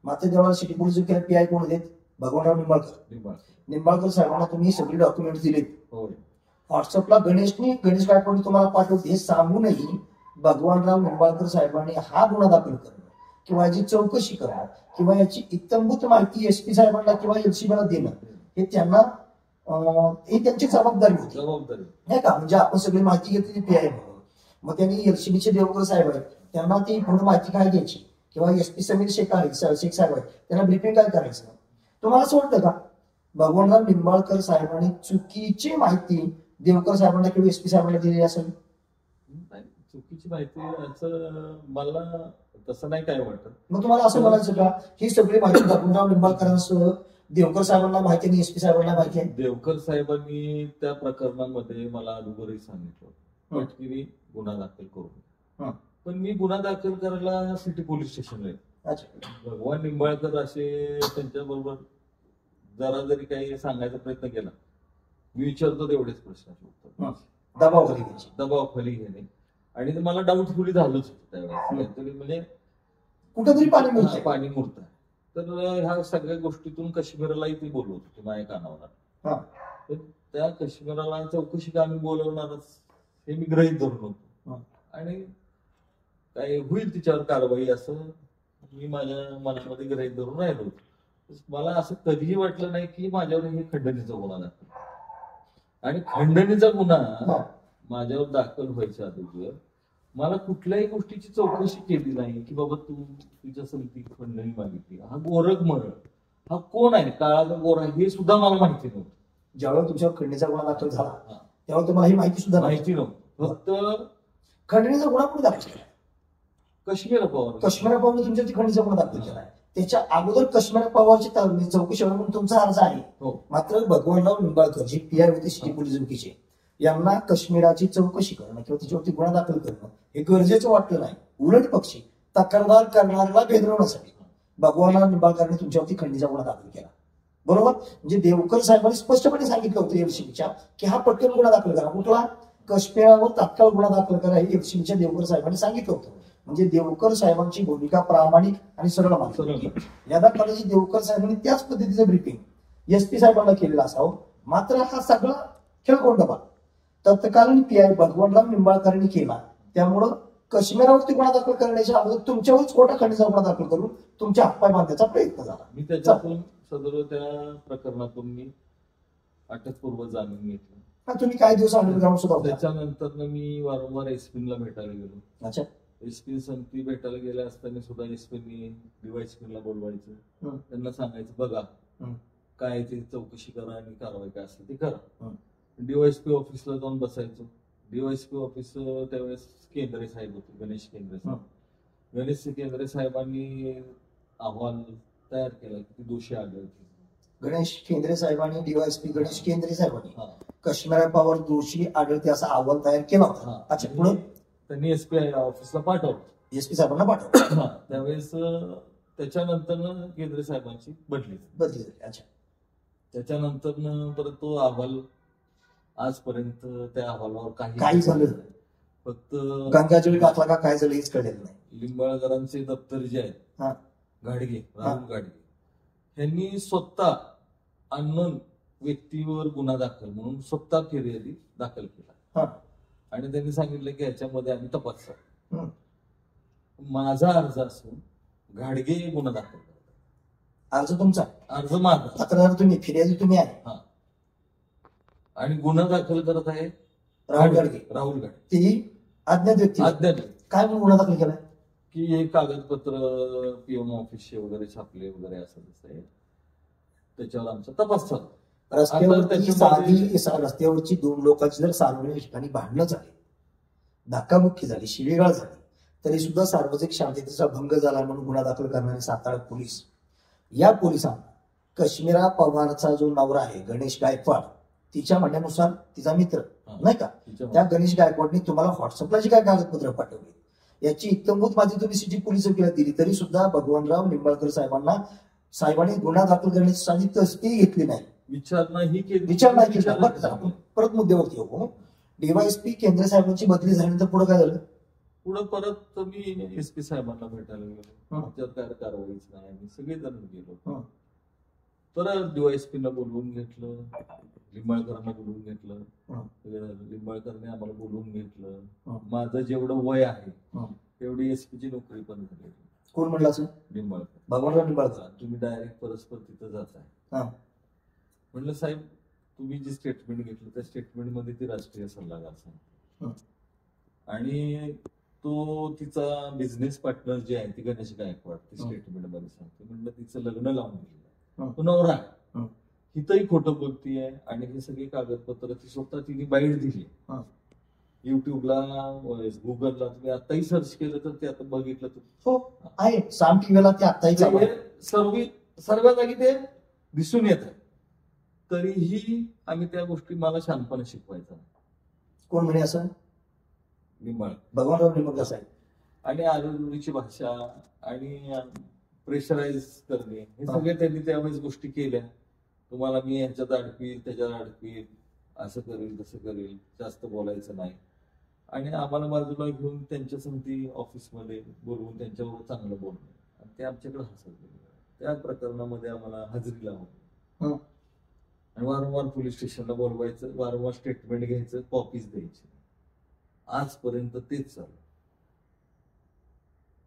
मात्र जेव्हा सिटी पोलीस चौकीला PI कोण होते? भगवानराव निंबाळकर साहेबांना तुम्ही सगळी डॉक्युमेंट दिलेत. व्हॉट्सअपला गणेश गायकवाड तुम्हाला पाठवते हे सांगूनही भगवानराव निंबाळकर साहेबांनी हा गुन्हा दाखल करणं किंवा याची चौकशी करणं किंवा याची इत्तंभूत माहिती SP साहेबांना किंवा LCBला देणं हे त्यांना ही त्यांची जबाबदारी होती नाही का. म्हणजे आपण सगळी माहिती घेतली PI म्हणून, मग त्यांनी LCBचे देवकर साहेब आहेत त्यांना ती पूर्ण माहिती काय द्यायची किंवा SP समीर शेख साहेब आहेत त्यांना ब्रीफिंग काय करायचं. तुम्हाला असं वाटतं का भगवानराव निंबाळकर साहेबांनी चुकीची माहिती देवकर साहेबांना किंवा SP साहेबांना दिली असेल? चुकीची माहिती याचं मला तसं नाही काय वाटत. मग तुम्हाला असं म्हणायचं का ही सगळी माहिती भगवानराव निंबाळकरांसह देवकर साहेबांना माहिती आणि SP साहेबांना माहिती आहे? देवकर साहेबांनी त्या प्रकरणामध्ये मला अगोदरही सांगितलं की गुन्हा दाखल करू, पण मी गुन्हा दाखल करायला सिटी पोलीस स्टेशनला आहे. भगवान निंबाळकर असे त्यांच्याबरोबर जरा जरी काही सांगायचा प्रयत्न केला, मी विचारतो तेवढेच प्रश्नाचे उत्तर दबावाखाली घेणे, आणि मला डाऊटफुली झालंच होतं त्यावेळेस. म्हणजे कुठेतरी पाणी मुरत आहे. तर ह्या सगळ्या गोष्टीतून काश्मीरलाही ती बोलवत होती माझ्या कानावर. त्या काश्मीराला चौकशी का आम्ही बोलवणारच हे मी गृहीत धरून होतो, आणि काय होईल तिच्यावर कारवाई असं मी माझ्या मनामध्ये गृहीत धरून राहिलो होतो. मला असं कधीही वाटलं नाही की माझ्यावर हे खंडणीचा गुन्हा दाखल, आणि खंडणीचा गुन्हा माझ्यावर दाखल व्हायच्या अगोदर मला कुठल्याही गोष्टीची चौकशी केली नाही की बाबा तू तुझ्या समिती खंडणी मागितली, हा गोरख मरळ हा कोण आहे, काळा का गोरा हे सुद्धा मला माहिती नव्हतं. ज्यावेळेला तुमच्यावर खंडणीचा गुन्हा दाखल झाला त्यावेळेला तुम्हाला ही माहिती सुद्धा माहिती नव्हतं. फक्त खंडणीचा गुन्हा कोणी दाखल केला? काश्मीर पवारने तुमच्यावरती खंडणीचा गुन्हा दाखल केला आहे. त्याच्या अगोदर काश्मीर पवारची चौकशी म्हणून तुमचा अर्ज आहे. मात्र भगवानराव निंबाळकर जे PI होते सिटी पोलीस चौकीचे यांना काश्मीराची चौकशी करणं किंवा त्याच्यावरती गुन्हा दाखल करणं हे गरजेचं वाटलं नाही. उलट पक्षी तक्रार करणाऱ्याला भेदरवण्यासाठी भगवानराव निंबाळकरांनी तुमच्यावरती खंडणीचा गुन्हा दाखल केला बरोबर. म्हणजे देवकर साहेबांनी स्पष्टपणे सांगितलं होतं LCBच्या की हा पटकन गुन्हा दाखल करा, कुठला काश्मीरावर तात्काळ गुन्हा दाखल करा हे LCBच्या देवकर साहेबांनी सांगितलं होतं. म्हणजे देवकर साहेबांची भूमिका प्रामाणिक आणि सरळ मानली. यदा कदाचित देवकर साहेबांनी त्याच पद्धतीचं ब्रीफिंग SP साहेबांना केलेलं असावं. मात्र हा सगळा खेळकोंडा तत्कालीन PI भगवानराव निंबाळकरांनी केला. त्यामुळं काश्मीरावरती गुन्हा दाखल करण्याच्या अगोदर तुमच्यावरच खोटा खंडणीचा गुन्हा दाखल करून तुमच्या हातपाय बांधण्याचा प्रयत्न झाला. मी त्याच्यातून सदर त्या प्रकरणातून मी अटकपूर्व जामीन घेतला. तुम्ही काही दिवस अंडरग्राऊंड सुद्धा त्याच्यानंतर मी वारंवार SP ला भेटायला गेलो. अच्छा. SP समिती भेटायला गेल्या असताना सुद्धा SPनी DYSPला बोलवायचं, त्यांना सांगायचं बघा काय ते चौकशी करा आणि कारवाई काय असेल ते करा. DYSP ऑफिसला जाऊन बसायचो. DYSP ऑफिस त्यावेळेस केंद्रे साहेब होते, गणेश केंद्रे साहेब. गणेश केंद्रे साहेबांनी अहवाल तयार केला की दोषी आढळते. गणेश केंद्रे साहेबांनी DYSP गणेश केंद्रे साहेबांनी काश्मीरावर दोषी आढळते असा अहवाल तयार केला होता. अच्छा. पुढे त्यांनी SP ऑफिसला पाठवलं, SP साहेबांना पाठवलं. त्यावेळेस त्याच्यानंतर केंद्रे साहेबांची बदली झाली. अच्छा. त्याच्यानंतर परत तो अहवाल आजपर्यंत त्या अहवालावर काही झालं फक्त गंगाजळी घातला का काय झालं हेच कळेल नाही. लिंबाळकरांचे दप्तर जे आहेत राहुल गाडगे यांनी स्वतः अननोन व्यक्तीवर गुन्हा दाखल म्हणून स्वतः फिर्यादी दाखल केला, आणि त्यांनी सांगितलं की ह्याच्यामध्ये आम्ही तपास करू. माझा अर्ज असून घाडगे गुन्हा दाखल करतात. अर्ज तुमचा? अर्ज माझा. तक्रार तुम्ही, फिर्यादी तुम्ही आहे, आणि गुन्हा दाखल करत आहे राहुल गाडगे. ती अज्ञात व्यक्ती. काय म्हणून गुन्हा दाखल केलाय? की हे कागदपत्र PM ऑफिसचे वगैरे छापले वगैरे असं आहे, त्याच्यावर आमचा तपास चालू. रस्त्यावरची 2 लोकांची जर सार्वजनिक ठिकाणी भांडणं झाली, धक्काबुक्की झाली, शिवीगाळ झाली, तरी सुद्धा सार्वजनिक शांततेचा भंग झाला म्हणून गुन्हा दाखल करणारे सातारा पोलीस, या पोलिसांना कश्मीरा पवारचा जो नवरा आहे गणेश गायकवाड, तिच्या म्हणण्यानुसार तिचा मित्र नाही का, त्या गणेश गायकवाडने तुम्हाला व्हॉट्सअपला जी काय कागदपत्र पाठवली याची इत्तंभूत माहिती तुम्ही सिटी पोलीस चौकीला दिली, तरी सुद्धा भगवानराव निंबाळकर साहेबांनी गुन्हा दाखल करण्याची सांगितलं ती घेतली नाही, विचार नाही केला. परत मुद्द्यावरती येऊ. डीवायएसपी केंद्र साहेबांची बदली झाल्यानंतर पुढे काय झालं? पुढे परत मी एसपी साहेबांना भेटायला गेलो, त्यात काय कारवाईच नाही, आम्ही सगळेजण गेलो. परत डीवायएसपीला बोलवून घेतलं, लिंबाळकरांना बोलवून घेतलं, लिंबाळकरने आम्हाला बोलवून घेतलं. माझं जेवढं वय आहे तेवढी एसपीची नोकरी पण झाली. कोण म्हणलं असं? लिंबाळकर, भगवानराव लिंबाळकर. तुम्ही डायरेक्ट परस्पर तिथं जाताय. म्हणलं साहेब तुम्ही जे स्टेटमेंट घेतलं त्या स्टेटमेंटमध्ये ती राष्ट्रीय सल्लागार सांगते आणि तो तिचा बिझनेस पार्टनर जे आहे ती गणेश गायकवाड ती स्टेटमेंट मध्ये सांगते. म्हणलं तिचं लग्न लावून दिलं, तो नवरा आहे, हिथंही खोटं बोलतीये आणि हे सगळे कागदपत्र ती स्वतः तिने बाईट दिली. युट्यूबला गुगलला तुम्ही आताही सर्च केलं तर ते आता बघितलं तर हो आहे, साम टीव्हीला ते आताही सर्व जागी ते दिसून येत आहे. तरीही आम्ही त्या गोष्टी मला शांतपणे शिकवायचा. कोण म्हणे असं? भगवानराव निंबाळकर साहेब. आणि आरोग्याची भाषा आणि प्रेशराईज करणे हे सगळे त्यांनी त्यावेळेस गोष्टी केल्या. तुम्हाला मी ह्याच्यात अडकवील त्याच्यात अडकवील, असं करेल तसं करेल, जास्त बोलायचं नाही. आणि आम्हाला बाजूला घेऊन त्यांच्या संगती ऑफिसमध्ये बोलवून त्यांच्याबरोबर चांगलं बोलणं आणि ते आमच्याकडे हसत गेले. त्या प्रकरणामध्ये आम्हाला हजेरी लावली आणि वारंवार पोलीस स्टेशनला बोलवायचं, वारंवार स्टेटमेंट घ्यायचं, कॉपीज द्यायची. आजपर्यंत तेच चालू.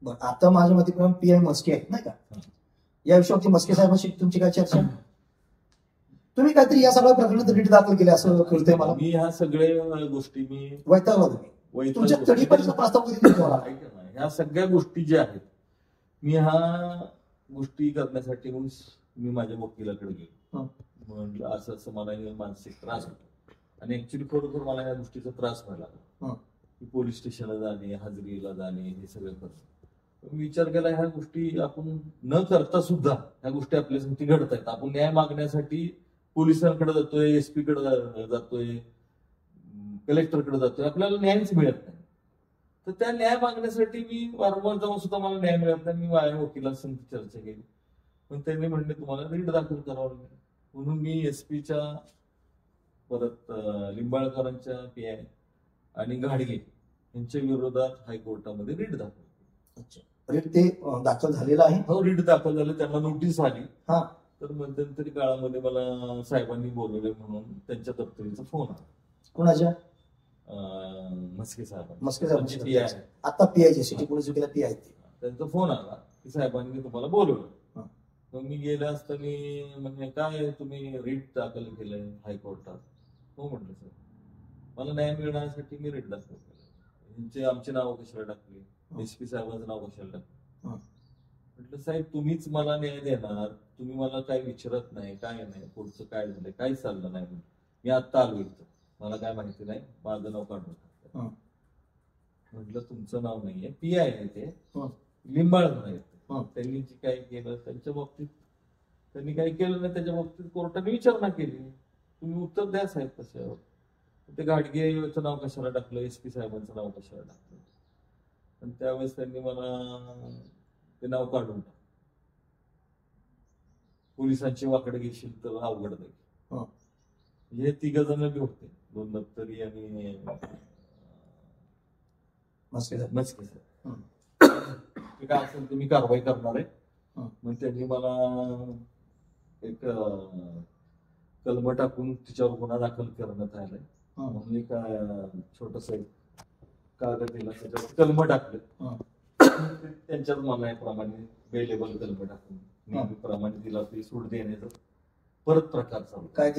बरं, आता माझ्या मते पीआय मस्के आहेत नाही का, या विषयावरती मस्के साहेबांशी तुमची काय चर्चा? तुम्ही काहीतरी या सगळ्या प्रकरणात रीट दाखल केले असं कळतंय मला. मी ह्या सगळ्या गोष्टी मी वैतागला तुम्ही तुमच्या तडीपारीचा प्रस्ताव ह्या सगळ्या गोष्टी ज्या आहेत मी ह्या गोष्टी करण्यासाठी मी माझ्या वकिलाकडे गेलो. म्हटलं असं असं मला मानसिक त्रास होतो आणि ऍक्च्युली खरोखर मला या गोष्टीचा त्रास व्हायला लागला. पोलीस स्टेशनला जाणे, हजेरीला जाणे, हे सगळं करणं. विचार केला ह्या गोष्टी आपण न करता सुद्धा ह्या गोष्टी आपल्यासाठी घडत आहेत. आपण न्याय मागण्यासाठी पोलिसांकडे जातोय, एसपी कडे जातोय, कलेक्टरकडे जातोय, आपल्याला न्यायच मिळत नाही. तर त्या न्याय मागण्यासाठी मी वारंवार जाऊन सुद्धा मला न्याय मिळत नाही. मी माझ्या वकिलांसंग चर्चा केली, पण त्यांनी म्हणले तुम्हाला रीट दाखल करावं लागेल. म्हणून मी एसपीच्या परत लिंबाळकरांच्या पीआय आणि घाडगे यांच्या विरोधात हायकोर्टामध्ये रीट दाखल केली. रीट ते दाखल झालेलं आहे? हो, रीट दाखल झालं, त्यांना नोटीस आली. तर मध्यंतरी काळामध्ये मला साहेबांनी बोलवले म्हणून त्यांच्या दप्तरीचा फोन आला. कुणाच्या? मस्के साहेब. मस्के साहेब आता पीआयचे सिटी पोलीस पीआय. त्यांचा फोन आला की साहेबांनी तुम्हाला बोलवलं. मग मी गेले असताना म्हणजे काय तुम्ही रीट दाखल केलंय हायकोर्टात? हो म्हटलं सर, मला न्याय मिळण्यासाठी मी रीट दाखल केलं. आमची नावं कशाला टाकली, एसपी साहेबांचं नाव कशाला टाकलं? म्हटलं साहेब तुम्हीच मला न्याय देणार, तुम्ही मला काही विचारत नाही, काय नाही, पुढचं काय झालंय, काही चाललं नाही. मी आत्ता आलो इथं, मला काय माहिती नाही, माझं नाव काढून टाकलं. म्हटलं तुमचं नाव नाहीये, पीआय आहे ते, लिंबाळकर आहेत. त्यांनी जे काही केलं त्यांच्या बाबतीत त्यांनी काही केलं नाही, त्याच्या बाबतीत कोर्टाने विचारणा केली. तुम्ही उत्तर द्या साहेब कशावर. ते घाडगेचं नाव कशाला टाकलं, एसपी साहेबांचं नाव कशाला टाकलं. आणि त्यावेळेस त्यांनी मला ते नाव काढून टाकलं. पोलिसांची वाकडे घेशील तर अवघड जाईल. हे 3 जण बी होते, 2 दप्तरी आणि मस्के साहेब. काय असेल तुम्ही कारवाई करणार आहे. मग त्यांनी मला एक कलम टाकून तिच्यावर गुन्हा दाखल करण्यात आलाय म्हणून एक छोटस कागद दिला, त्याच्यावर कलम टाकलं. त्यांच्याच मनाप्रमाणे बेलेबल कलम टाकून नेहमीप्रमाणे तिला ती सूट देण्याचा परत प्रकार चालू. काय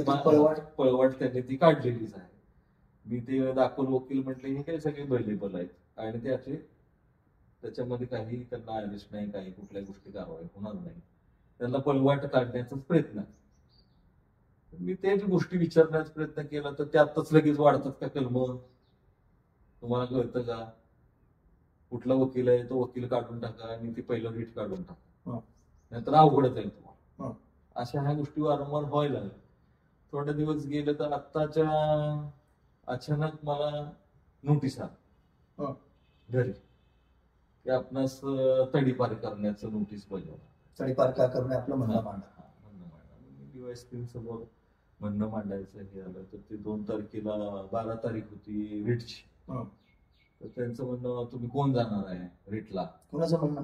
पळवाट त्यांनी ती काढलेलीच आहे. मी ते दाखल वकील म्हटले हे काही सगळे बेलेबल आहेत आणि त्याच्यामध्ये काही त्यांना अरेस्ट नाही, काही कुठल्या गोष्टी कारवाई होणार नाही, त्यांना पळवाट काढण्याचाच प्रयत्न आहे. मी तेच गोष्टी विचारण्याचा प्रयत्न केला तर त्यातच लगेच वाढतात का कलम, तुम्हाला कळतं का? कुठला वकील आहे तो वकील काढून टाका आणि ते पहिलं रीट काढून टाका, हं. नाहीतर अवघडच आहे तुम्हाला. हं. अशा ह्या गोष्टी वारंवार व्हायला लागल्या. थोडे दिवस गेले तर आत्ताच्या अचानक मला नोटीस आली हं. घरी की आपणास तडीपार करण्याचं नोटीस बजावलं. तडीपार का करणे आपलं म्हणणं मांडा. DYSP समोर म्हणणं मांडायचं हे आलं तर ते 2 तारखेला 12 तारीख होती रीटची. हं. तर त्यांचं म्हणणं तुम्ही कोण जाणार आहे रीटला? कोणाचं म्हणणं?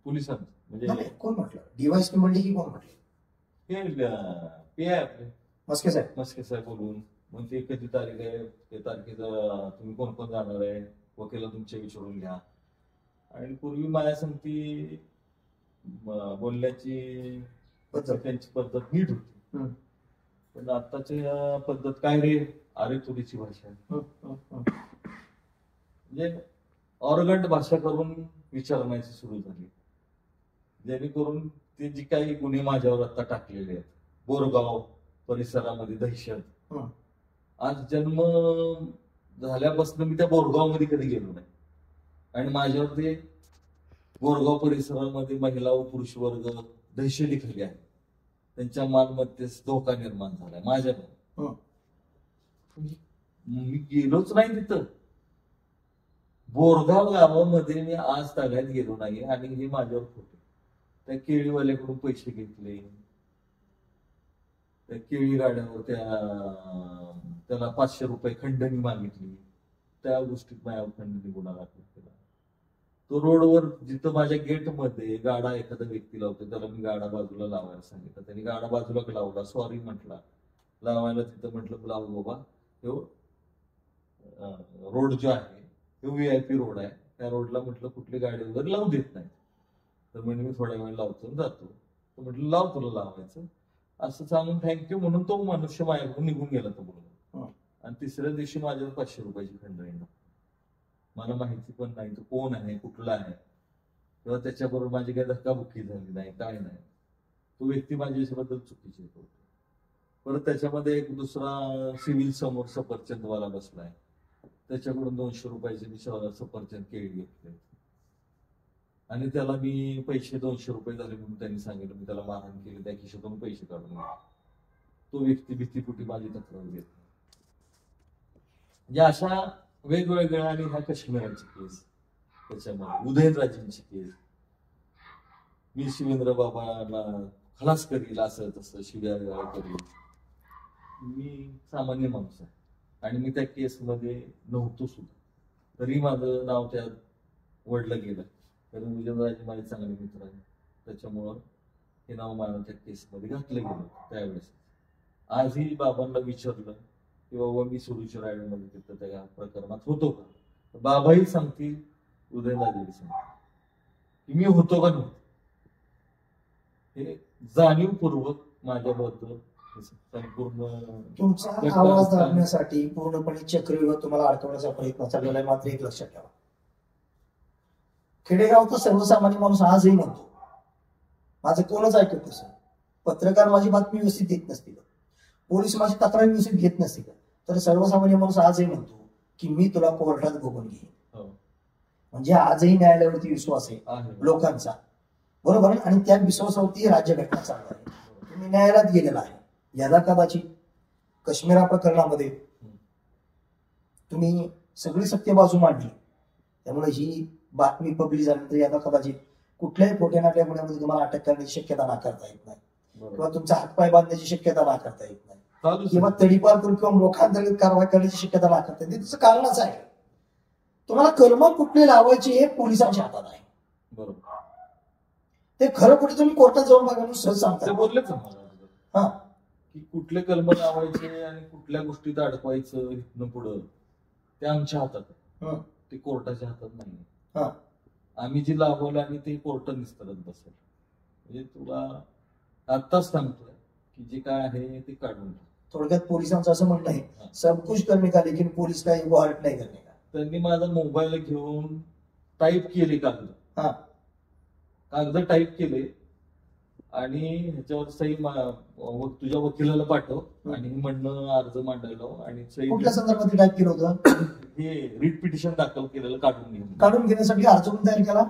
पोलिसांचं. म्हणजे नाही, कोण म्हटलं? DYSP म्हणली की कोण म्हटले? हे आहे आपले मस्के साहेब. मस्के साहेब बोलून मग ते कधी तारीख आहे ते तारखेला तुम्ही कोण कोण जाणार आहे वकिला तुमच्या विचारून घ्या. आणि पूर्वी माझ्या सांगती बोलण्याची त्यांची पद्धत नीट होती. हं. पण आताची पद्धत काय रे अरे तुरीची भाषा म्हणजे ऑर्गंट भाषा करून विचारण्याची सुरू झाली, जेणेकरून ते जी काही गुन्हे माझ्यावर आता टाकलेले आहेत, बोरगाव परिसरामध्ये दहशत. हं. आज जन्म झाल्यापासून मी त्या बोरगाव मध्ये कधी गेलो नाही आणि माझ्यावर ते बोरगाव परिसरामध्ये महिला व पुरुष वर्ग दहशतीखाली आहे, त्यांच्या मालमत्तेस धोका निर्माण झालाय माझ्यावर. मी गेलोच नाही तिथं. बोरगाव गावामध्ये मी आज ताब्यात गेलो नाही आणि हे माझ्यावर खोटे. त्या केळीवाल्याकडून पैसे घेतले, त्या केळी गाड्यावर त्याला 500 रुपये खंडणी मागितली, त्या गोष्टीत माझ्यावर खंडणी गुन्हा दाखल केला. तो रोडवर जिथं माझ्या गेटमध्ये गाडा एखादा व्यक्ती लावतो त्याला मी गाडा बाजूला लावायला सांगितलं, त्यांनी गाडा बाजूला लावला, सॉरी म्हटला, लावायला तिथं म्हटलं लाव बाबा, तो रोड जो आहे तो VIP रोड आहे, त्या रोडला म्हटलं कुठली गाडी वगैरे लावू देत नाही. तर म्हणजे मी थोड्या वेळ लावतो जातो. तर म्हटलं लाव तुला लावायचं असं सांगून थँक्यू म्हणून तो मनुष्य माझ्याकडून निघून गेला तो मुलगा. आणि तिसऱ्या दिवशी माझ्यावर 500 रुपयाची खंडणी. मला माहिती पण नाही तो कोण आहे कुठला आहे किंवा त्याच्याबरोबर माझी काही धक्काबुक्की झाली नाही काय नाही. तो व्यक्ती माझ्याबद्दल चुकीचे करतो. परत त्याच्यामध्ये एक दुसरा सिव्हिल समोर सफरचंदवाला बसलाय, त्याच्याकडून 200 रुपयाचे मी सफरचंद केळी घेतले आणि त्याला मी पैसे 200 रुपये झाले म्हणून त्यांनी सांगितलं, मी त्याला मारहाण केली, त्या खिशातून पैसे काढून घेतले. तो व्यक्ती भीतीपुटी माझी तक्रार घेतली. म्हणजे अशा वेगवेगळ्या. आणि ह्या काश्मीराची केस, त्याच्यामध्ये उदयनराजेंची केस, मी शिवेंद्र बाबाला खलास करील असं तसं शिव्या करील. मी सामान्य माणूस आहे आणि मी त्या केसमध्ये नव्हतो सुद्धा, तरी माझं नाव त्यात वडलं गेलं. कारण उदयनराजे माझे चांगले मित्र आहे, त्याच्यामुळं हे नाव मला त्या केसमध्ये घातलं गेलं त्यावेळेस. आजही बाबांना विचारलं की बाबा मी सुरुची रायडमध्ये तिथं त्या प्रकरणात होतो का, बाबाही सांगतील, उदयनराजे सांगतील की मी होतो का नव्हतो. हे जाणीवपूर्वक माझ्याबद्दल संपूर्ण तुमचा आवाज दाबण्यासाठी पूर्णपणे चक्रव्यूह तुम्हाला अडकवण्याचा प्रयत्न चाललेला आहे. मात्र एक लक्षात ठेवा, खेडेगावचा सर्वसामान्य माणूस आजही म्हणतो माझं कोणच ऐकत नसेल, पत्रकार माझी बातमी व्यवस्थित देत नसतील, पोलीस माझी तक्रार व्यवस्थित घेत नसतील, तर सर्वसामान्य माणूस आजही म्हणतो की मी तुला कोर्टात बघून घेईन. म्हणजे आजही न्यायालयावरती विश्वास आहे लोकांचा, बरोबर. आणि त्या विश्वासावरती राज्यघटना चालू आहे. तुम्ही न्यायालयात गेलेला आहे. यदा कदाचित काश्मीर प्रकरणामध्ये तुम्ही सगळी सत्य बाजू मांडली, त्यामुळे ही बातमी पब्लिक झाल्यानंतर यदा कदाचित कुठल्याही खोट्या नाट्या गुन्ह्यामध्ये तुम्हाला अटक करण्याची शक्यता नाकारता येत नाही, किंवा तुमचा हातपाय बांधण्याची शक्यता नाकारता येत नाही, किंवा तडीपार करून किंवा लोकांतर्गत कारवाई करण्याची शक्यता नाकारता येते. त्याचं कारणच आहे तुम्हाला कलम कुठले लावायचे हे पोलिसांच्या हातात आहे. बरोबर. ते खरं कुठे तुम्ही कोर्टात जाऊन बघा म्हणून सहज सांगता. बोललेच हा की कुठले कलम लावायचे आणि कुठल्या गोष्टीत अडकवायचं इथनं पुढं ते आमच्या हातात आहे, ते कोर्टाच्या हातात नाही. आम्ही जे लावलं आणि ते कोर्ट निस्तरत बसेल. म्हणजे तुला आत्ताच सांगतोय की जे काय आहे ते काढून. थोडक्यात पोलिसांचं असं म्हणणं आहे सब कुछ करने का लेकिन पोलीस का इन्व्हॉल्व नाही करणे का. त्यांनी माझा मोबाईल घेऊन टाईप केले कागद टाईप केले आणि ह्याच्यावर सही तुझ्या वकिलाला पाठव आणि म्हणणं अर्ज मांडायला आणि सही कुठल्या संदर्भात टाईप केलं होतं? हे रिट पिटिशन दाखल केलेलं काढून घेण्यासाठी अर्ज कोण तयार केला?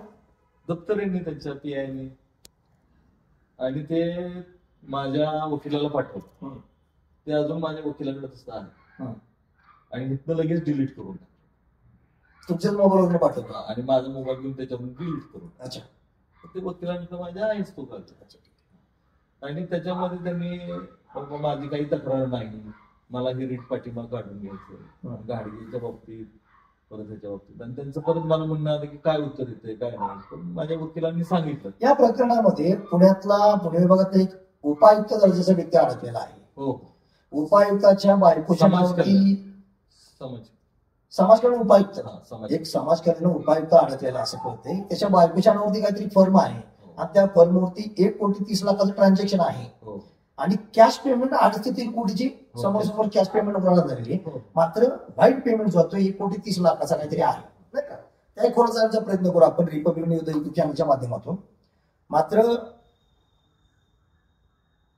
दप्तर यांनी त्यांच्या PI आणि ते माझ्या वकिलाला पाठवलं. ते अजून माझ्या वकिलाकडे तसं आहे आणि तिथनं लगेच डिलीट करून तुमच्याच मोबाईलवर पाठवतो आणि माझा मोबाईल घेऊन त्याच्यावरून डिलीट करून. अच्छा. ते वकिलांकडे माझ्या आहेच तो कागद आणि त्याच्यामध्ये त्यांनी माझी काही तक्रार नाही, मला ही रीट पाठिंबा काढून घ्यायचं गाडगेच्या बाबतीत परत ह्याच्या बाबतीत, आणि त्यांचं परत मला म्हणणं आलं की काय उत्तर येतंय काय नाही. पण माझ्या वकिलांनी सांगितलं या प्रकरणामध्ये पुण्यातला पुणे विभागातला एक उपायुक्त दर्जाचा व्यक्ती अडकलेला आहे. हो. उपायुक्ताच्या बायकोच्या समाजकल्याण उपायुक्त एक समाजकल्याण उपायुक्त अडकलेला असं कळतंय. त्याच्या बायकोच्या नावावरती काहीतरी फर्म आहे आणि त्या फर्मवरती 1,30,00,000 ट्रान्झॅक्शन आहे आणि कॅश पेमेंट 2.5 ते 3 कोटीची समोर कॅश पेमेंट गोळा झालेली. मात्र व्हाईट पेमेंट जो तो 1,30,00,000 काहीतरी आहे नाही का. त्याही खोड जाण्याचा प्रयत्न करू आपण रिपब्लिक न्यूज युट्यूब चॅनलच्या माध्यमातून. मात्र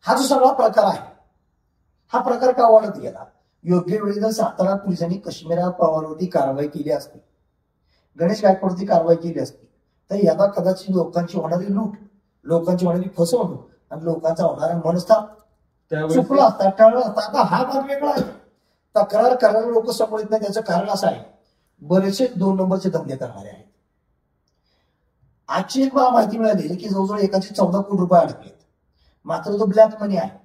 हा जो सगळा प्रकार आहे हा प्रकार का वाढत गेला? योग्य वेळी जर सातारा पोलिसांनी काश्मीरा पवारवरती कारवाई केली असती, गणेश गायकवाडवरती कारवाई केली असती तर याला कदाचित लोकांची होणारी लूट, लोकांची होणारी फसवणूक आणि लोकांचा होणारा मनस्ताप चुकला असता, टळला असता. आता हा भाग वेगळा आहे. तक्रार करणारे लोक समोर येत नाही. त्याचं कारण असं आहे बरेचसे 2 नंबरचे धंदे करणारे आहेत. आजची एक मला माहिती मिळाली की जवळजवळ एकाचे 14 कोटी रुपये अडकलेत. मात्र तो ब्लॅक मनी आहे.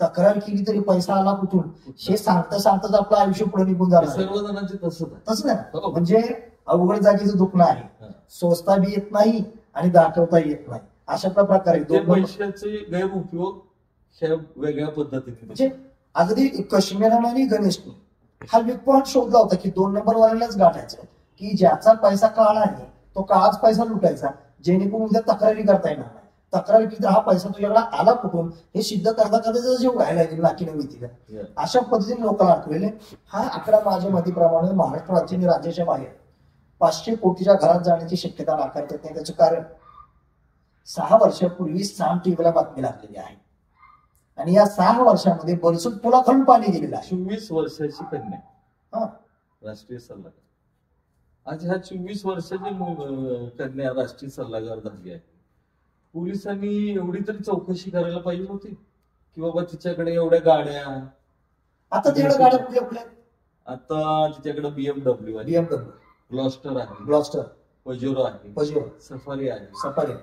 तक्रार केली तरी पैसा आला कुठून हे सांगताच आपलं आयुष्य पुढे निघून जाणार. सर्वजणांचे तसं नाही. म्हणजे अवघड जागेचं दुखणं आहे. स्वस्ता बी येत नाही आणि दाखवता येत नाही अशातला प्रकार आहे. पैशाचे गैरउपयोग ह्या वेगळ्या पद्धतीने म्हणजे अगदी काश्मीराने आणि गणेशने हा वीक पॉइंट शोधला होता की 2 नंबरवाल्यालाच गाठायचं की ज्याचा पैसा काळा आहे तो काळाच पैसा लुटायचा जेणेकरून उद्या तक्रारी करता येणार नाही. तक्रार केली तर हा पैसा तुझ्याकडे आला कुठून हे सिद्ध करता करता जीव घायला लागेल नाकी नव्हती. अशा पद्धतीने लोकांना अडकलेले. हा आकडा माझ्या मतीप्रमाणे महाराष्ट्र राज्य आणि राज्याच्या बाहेर 500 कोटीच्या घरात जाण्याची शक्यता नाकारता येत नाही. त्याचं कारण 6 वर्षापूर्वी साम टीव्हीला बातमी लागलेली आहे आणि या 6 वर्षामध्ये बरसून पुलाखालून पाणी गेलेलं आहे. 24 वर्षाची कन्या राष्ट्रीय सल्लागार. आज ह्या 24 वर्षाची कन्या राष्ट्रीय सल्लागार झाली आहे. पोलिसांनी एवढी तरी चौकशी करायला पाहिजे होती की बाबा तिच्याकडे एवढ्या गाड्या. आता तिकडे गाड्या कुठल्या आता तिच्याकडे BMW ग्लॉस्टर आहे, पजेरो आहे, सफारी आहे,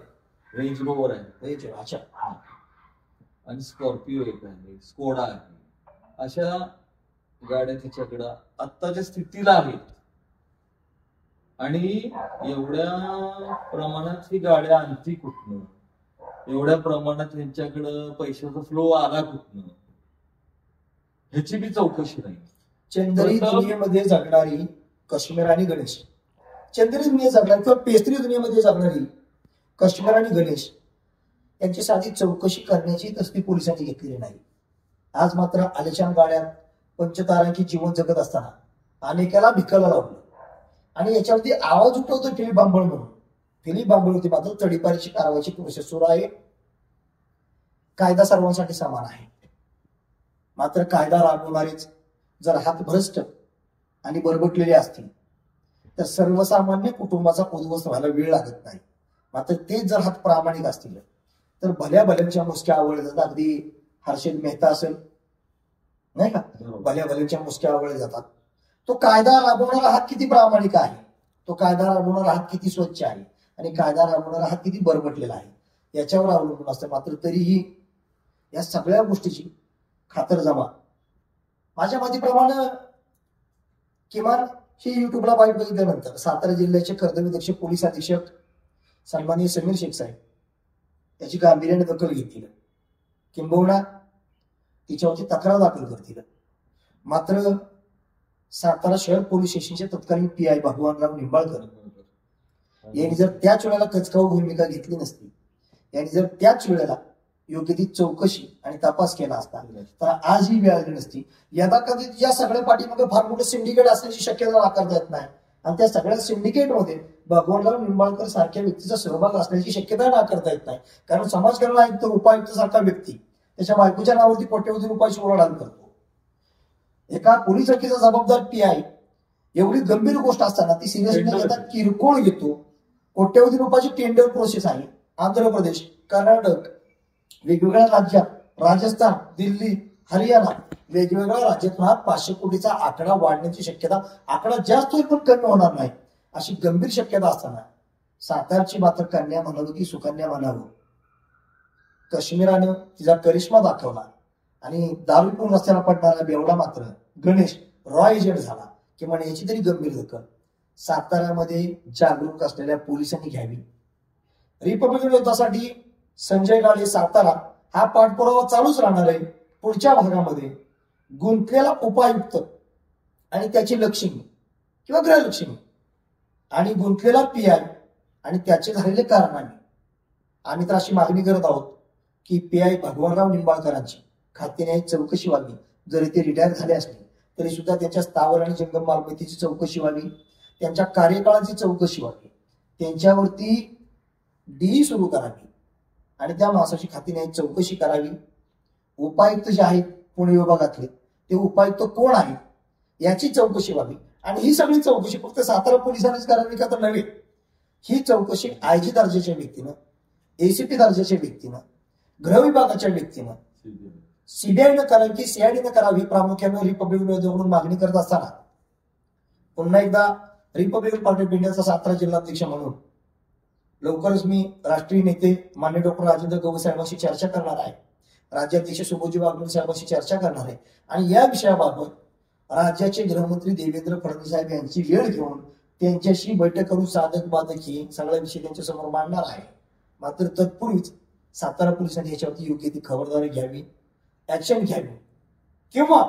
रेंज रोवर आहे, अच्छा, आणि स्कॉर्पिओ एक आहे, स्कोडा आहे. अशा गाड्या तिच्याकडं आत्ताच्या स्थितीला आहेत. आणि एवढ्या प्रमाणात ही गाड्या आणती कुठनं, एवढ्या प्रमाणात ह्यांच्याकडं पैशाचा फ्लो आला कुठनं ह्याची बी चौकशी नाही. चंद्री दुनियेमध्ये जगणारी काश्मीर आणि गणेश, चंद्री दुनियेत जगणारी किंवा पेस्त्री दुनियेमध्ये जगणारी काश्मीर आणि गणेश यांची साधी चौकशी करण्याची तसली पोलिसांनी घेतलेली नाही. आज मात्र आलेशान गाड्यात पंचतारांकी जीवन जगत असताना अनेकाला भिकायला लावलं आणि याच्यावरती आवाज उठवतो फिलिप बांबळ म्हणून. फिलिप बांबळवरती मात्र तडीपारीची कारवाईची प्रोसेस सुरू आहे. कायदा सर्वांसाठी समान आहे. मात्र कायदा राबवणारेच जर हात भ्रष्ट आणि बरबटलेले असतील तर सर्वसामान्य कुटुंबाचा उद्ध्वस्त व्हायला वेळ लागत नाही. मात्र तेच जर हात प्रामाणिक असतील तर भल्या भल्यांच्या मुसक्या आवडल्या जातात. अगदी हर्षद मेहता असेल नाही का, भल्या भल्यांच्या मुसक्या आवडल्या जातात. तो कायदा राबवणारा हात किती प्रामाणिक आहे, तो कायदा राबवणारा हात किती स्वच्छ आहे आणि कायदा राबवणारा हात किती बरबटलेला आहे याच्यावर अवलंबून असतं. मात्र तरीही या सगळ्या गोष्टीची खातरजमा माझ्या मतीप्रमाणे किमान ही युट्यूबला बाईट बघितल्यानंतर सातारा जिल्ह्याचे कर्तव्यदक्ष पोलीस अधीक्षक सन्माननीय समीर शेख साहेब याची गांभीर्याने दखल घेतील, किंबहुना तिच्यावरती तक्रार दाखल करतील. मात्र सातारा शहर पोलीस स्टेशनचे तत्कालीन PI भगवानराव निंबाळकर यांनी जर त्याच वेळेला कचकाऊ भूमिका घेतली नसती, यांनी जर त्याच वेळेला योग्य ती चौकशी आणि तपास केला असता तर आज ही वेळ आली नसती. यदा कधी या सगळ्या पाठीमागे फार मोठं सिंडिकेट असण्याची शक्यता नाकारता येत नाही. आणि त्या सगळ्या सिंडिकेटमध्ये भगवानराव निंबाळकर सारख्या व्यक्तीचा सहभाग असण्याची शक्यता नाकारता येत नाही. कारण समाजकरण आयुक्त उपायुक्त सारखा व्यक्ती त्याच्या बायकोच्या नावावरती कोट्यवधी रुपयाची ओढाण करतो. एका पोलीस चौकीचा जबाबदार PI एवढी गंभीर गोष्ट असताना ती सिरियस न घेता किरकोळ घेतो. कोट्यवधी रुपयाची टेंडर प्रोसेस आहे. आंध्र प्रदेश, कर्नाटक, वेगवेगळ्या राज्यात, राजस्थान, दिल्ली, हरियाणा, वेगवेगळ्या राज्यातून हा 500 कोटीचा आकडा वाढण्याची शक्यता, आकडा जास्त होईल पण कमी होणार नाही अशी गंभीर शक्यता असताना सातारची मात्र कन्या म्हणावं की सुकन्या म्हणावं, काश्मीरानं तिचा करिश्मा दाखवला आणि दारू पिऊन रस्त्याला पडणारा बेवडा मात्र गणेश रॉय एजंट झाला. किंवा याची तरी गंभीर दखल साताऱ्यामध्ये जागरूक असलेल्या पोलिसांनी घ्यावी. रिपब्लिकन युद्धासाठी संजय गाडे सातारा हा पाठपुरावा चालूच राहणार आहे. पुढच्या भागामध्ये गुंतलेला उपायुक्त आणि त्याची लक्ष्मी किंवा गृहलक्ष्मी आणि गुंतलेला PI आणि त्याचे झालेले कारनामे. आम्ही तर अशी मागणी करत आहोत की PI भगवानराव निंबाळकरांची खातेन्यायी चौकशी व्हावी. जरी ते रिटायर झाले असले तरी सुद्धा त्यांच्या स्थावर आणि जंगम मालमत्तेची चौकशी व्हावी, त्यांच्या कार्यकाळाची चौकशी व्हावी, त्यांच्यावरती DE सुरू करावी आणि त्या माणसाची खातेन्यायी चौकशी करावी. उपायुक्त जे आहेत पुणे विभागातले ते उपायुक्त कोण आहेत याची चौकशी व्हावी. आणि ही सगळी चौकशी फक्त सातारा पोलिसांनीच करावी का तर नव्हे, ही चौकशी IG दर्जाच्या व्यक्तीनं, ACP दर्जाच्या व्यक्तीनं, गृह विभागाच्या व्यक्तीनं, CBI करावी की CID करावी प्रामुख्याने रिपब्लिकन म्हणून मागणी करत असताना पुन्हा एकदा रिपब्लिकन पार्टी ऑफ इंडियाचा सातारा जिल्हाध्यक्ष म्हणून लवकरच मी राष्ट्रीय नेते मान्य डॉक्टर राजेंद्र गवई साहेबांशी चर्चा करणार आहे. राज्याध्यक्ष सुबोजी वाघमोडे साहेबांशी चर्चा करणार आहे आणि या विषयाबाबत राज्याचे गृहमंत्री देवेंद्र फडणवीस साहेब यांची वेळ घेऊन त्यांच्याशी बैठक करून साधक बाधक सगळा विषय त्यांच्या समोर मांडणार आहे. मात्र तत्पूर्वीच सातारा पोलिसांनी याच्यावरती योग्य ती खबरदारी घ्यावी, ऍक्शन घ्यावी. किंवा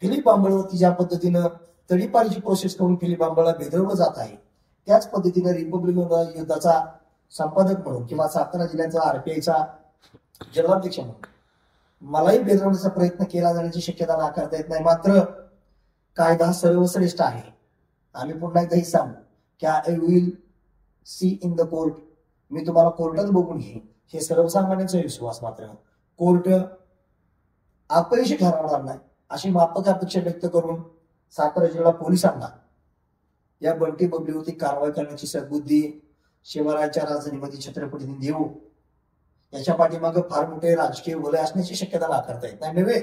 फिलिप बांबळवरती ज्या पद्धतीनं तडीपारीची प्रोसेस करून फिलिप बांबळला भेदरवलं जात आहे त्याच पद्धतीने रिपब्लिकन युद्धाचा संपादक म्हणून किंवा सातारा जिल्ह्याचा RPIचा जिल्हाध्यक्ष म्हणून मलाही बेदरवण्याचा प्रयत्न केला जाण्याची शक्यता नाकारता येत नाही. मात्र कायदा सर्वश्रेष्ठ आहे. आम्ही पुन्हा एकदा सांगू की I will see in the court, मी तुम्हाला कोर्टात बघून घेईन, हे सर्वसामान्यांचा विश्वास. मात्र कोर्ट अपयशी ठरवणार नाही अशी माफक अपेक्षा व्यक्त करून सातारा जिल्हा पोलिसांना या बंटी बबलीवरती कारवाई करण्याची सद्बुद्धी शिवरायांच्या राजधानीमध्ये छत्रपतींनी देऊ. याच्या पाठीमागे फार मोठे राजकीय वलय असण्याची शक्यता नाकारता येत नाही. नव्हे,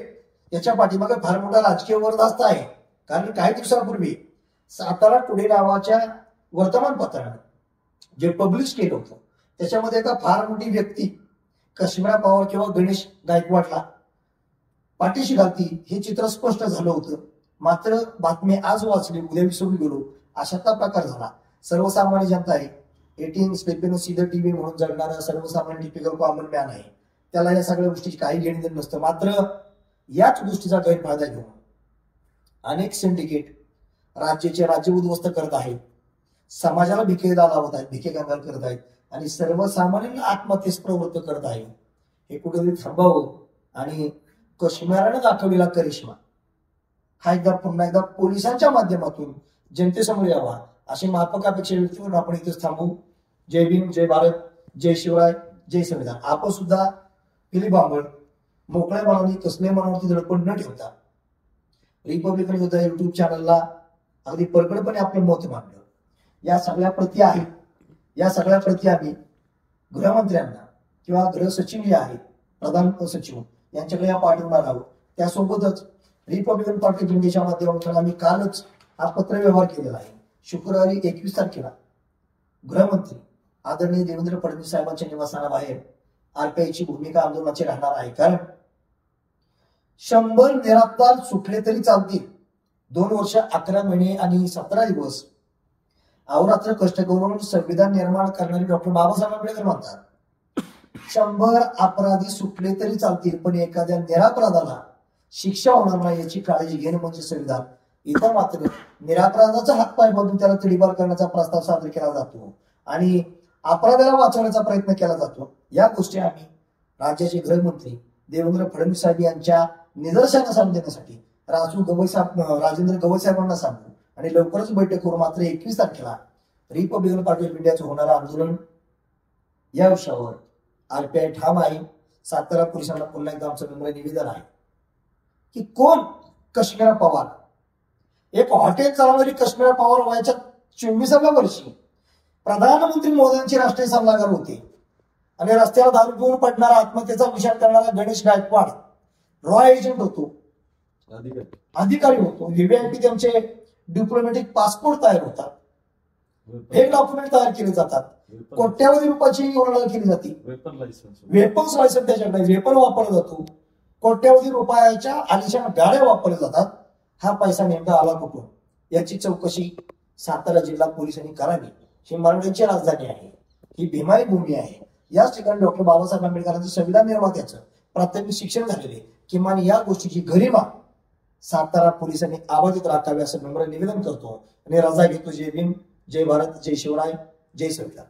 याच्या पाठीमागे फार मोठा राजकीय वरदास्त आहे. कारण काही दिवसापूर्वी सातारा टुडे नावाच्या वर्तमानपत्रानं जे पब्लिश केलं होतं त्याच्यामध्ये एका फार मोठी व्यक्ती काश्मीरा पवार किंवा गणेश गायकवाडला पाठीशी घालती हे चित्र स्पष्ट झालं होतं. मात्र बातमी आज वाचली उद्या विसरून गेलो अशातला प्रकार झाला. सर्वसामान्य जनता आहे, 18 स्टेपेनो सीधं TV म्हणून जगणारा सर्वसामान्य टिपिकल कॉमन मॅन आहे, त्याला या सगळ्या गोष्टीची काही घेणं देणं नसतं. मात्र याच गोष्टीचा गैरफायदा घेऊन अनेक सिंडिकेट राज्याचे राज्य उद्ध्वस्त करत आहेत, समाजाला भिकेला लावत आहेत, भिकेगंगाल करत आहेत आणि सर्वसामान्यांना आत्महत्येस प्रवृत्त करत आहे. हे कुठेतरी थांबावं आणि काश्मीरानं दाखवलेला करिश्मा हा एकदा पुन्हा एकदा पोलिसांच्या माध्यमातून जनतेसमोर यावा अशी माफक अपेक्षा व्यक्त करून आपण इथेच थांबू. जय भीम, जय भारत, जय शिवराय, जय संविधान. आपण सुद्धा फिलिप बांबळ मोकळ्या मनाने कसल्या मनावरती धडपड न ठेवता रिपब्लिकन युद्ध युट्यूब चॅनलला अगदी परकडपणे आपलं मत मांडलं. या सगळ्या प्रती आहेत, या सगळ्या प्रती आम्ही गृहमंत्र्यांना किंवा गृह सचिव जे आहेत प्रधान सचिव यांच्याकडे या पाठवणार आहोत. त्यासोबतच रिपब्लिकन पार्टी ऑफ इंडियाच्या माध्यमातून आम्ही कालच हा पत्रव्यवहार केलेला आहे. शुक्रवारी 21 तारखेला गृहमंत्री आदरणीय देवेंद्र फडणवीस साहेबांच्या निवासस्थानाबाहेर RPIची भूमिका आंदोलनाची राहणार आहे. कारण 100 निराधार सुटले तरी चालतील, 2 वर्ष 11 महिने आणि 17 दिवस अहोरात्र कष्ट करून संविधान निर्माण करणारे डॉक्टर बाबासाहेब आंबेडकर म्हणतात 100 अपराधी सुटले तरी चालतील पण एखाद्या निरापराधाला शिक्षा होणार नाही याची काळजी घेणं म्हणजे संविधान. इथं मात्र निरापराधाचा हातपाय बांधून त्याला तडीपार करण्याचा प्रस्ताव सादर केला जातो आणि अपराधाला वाचवण्याचा प्रयत्न केला जातो. या गोष्टी आम्ही राज्याचे गृहमंत्री देवेंद्र फडणवीस साहेब यांच्या निदर्शनास आणून देण्यासाठी राजेंद्र गवई साहेबांना सांगू आणि लवकरच बैठक करून मात्र 21 तारखेला रिपब्लिकन पार्टी ऑफ इंडियाचं होणारं आंदोलन या विषयावर आरपीआय ठाम आहे. सातारा पोलिसांना पुन्हा एकदा आमचं नम्र निवेदन आहे की कोण कश्मीरा पवार, एक हॉटेल चालवणारी कश्मीरा पवार वयाच्या 24व्या वर्षी प्रधानमंत्री मोदींचे राष्ट्रीय सल्लागार होते आणि रस्त्याला दारू पिऊन पडणारा आत्महत्येचा विचार करणारा गणेश गायकवाड रॉ एजंट होतो, अधिकारी होतो. व्हीव्हीआयपी त्यांचे डिप्लोमॅटिक पासपोर्ट तयार होतात, फेक डॉक्युमेंट तयार केले जातात, कोट्यावधी रुपयाची उलाढाल केली जाते, वेपन्स लायसन्स त्याच्याकडे वेपन वापरला जातो, कोट्यावधी रुपयाच्या आलिशान गाड्या वापरल्या जातात. हा पैसा नेमका आला कुठून याची चौकशी सातारा जिल्हा पोलिसांनी करावी. ही मराठ्यांची राजधानी आहे, ही भीमाई भूमी आहे. याच ठिकाणी डॉक्टर बाबासाहेब आंबेडकरांचं संविधान निर्मात्याचं प्राथमिक शिक्षण झालेले किमान या गोष्टीची गरिमा सातारा पोलिसांनी आबादित राखावी असं नम्र निवेदन करतो आणि रजा घेतो. जय भीम, जय भारत, जय शिवराय, जय संविधान.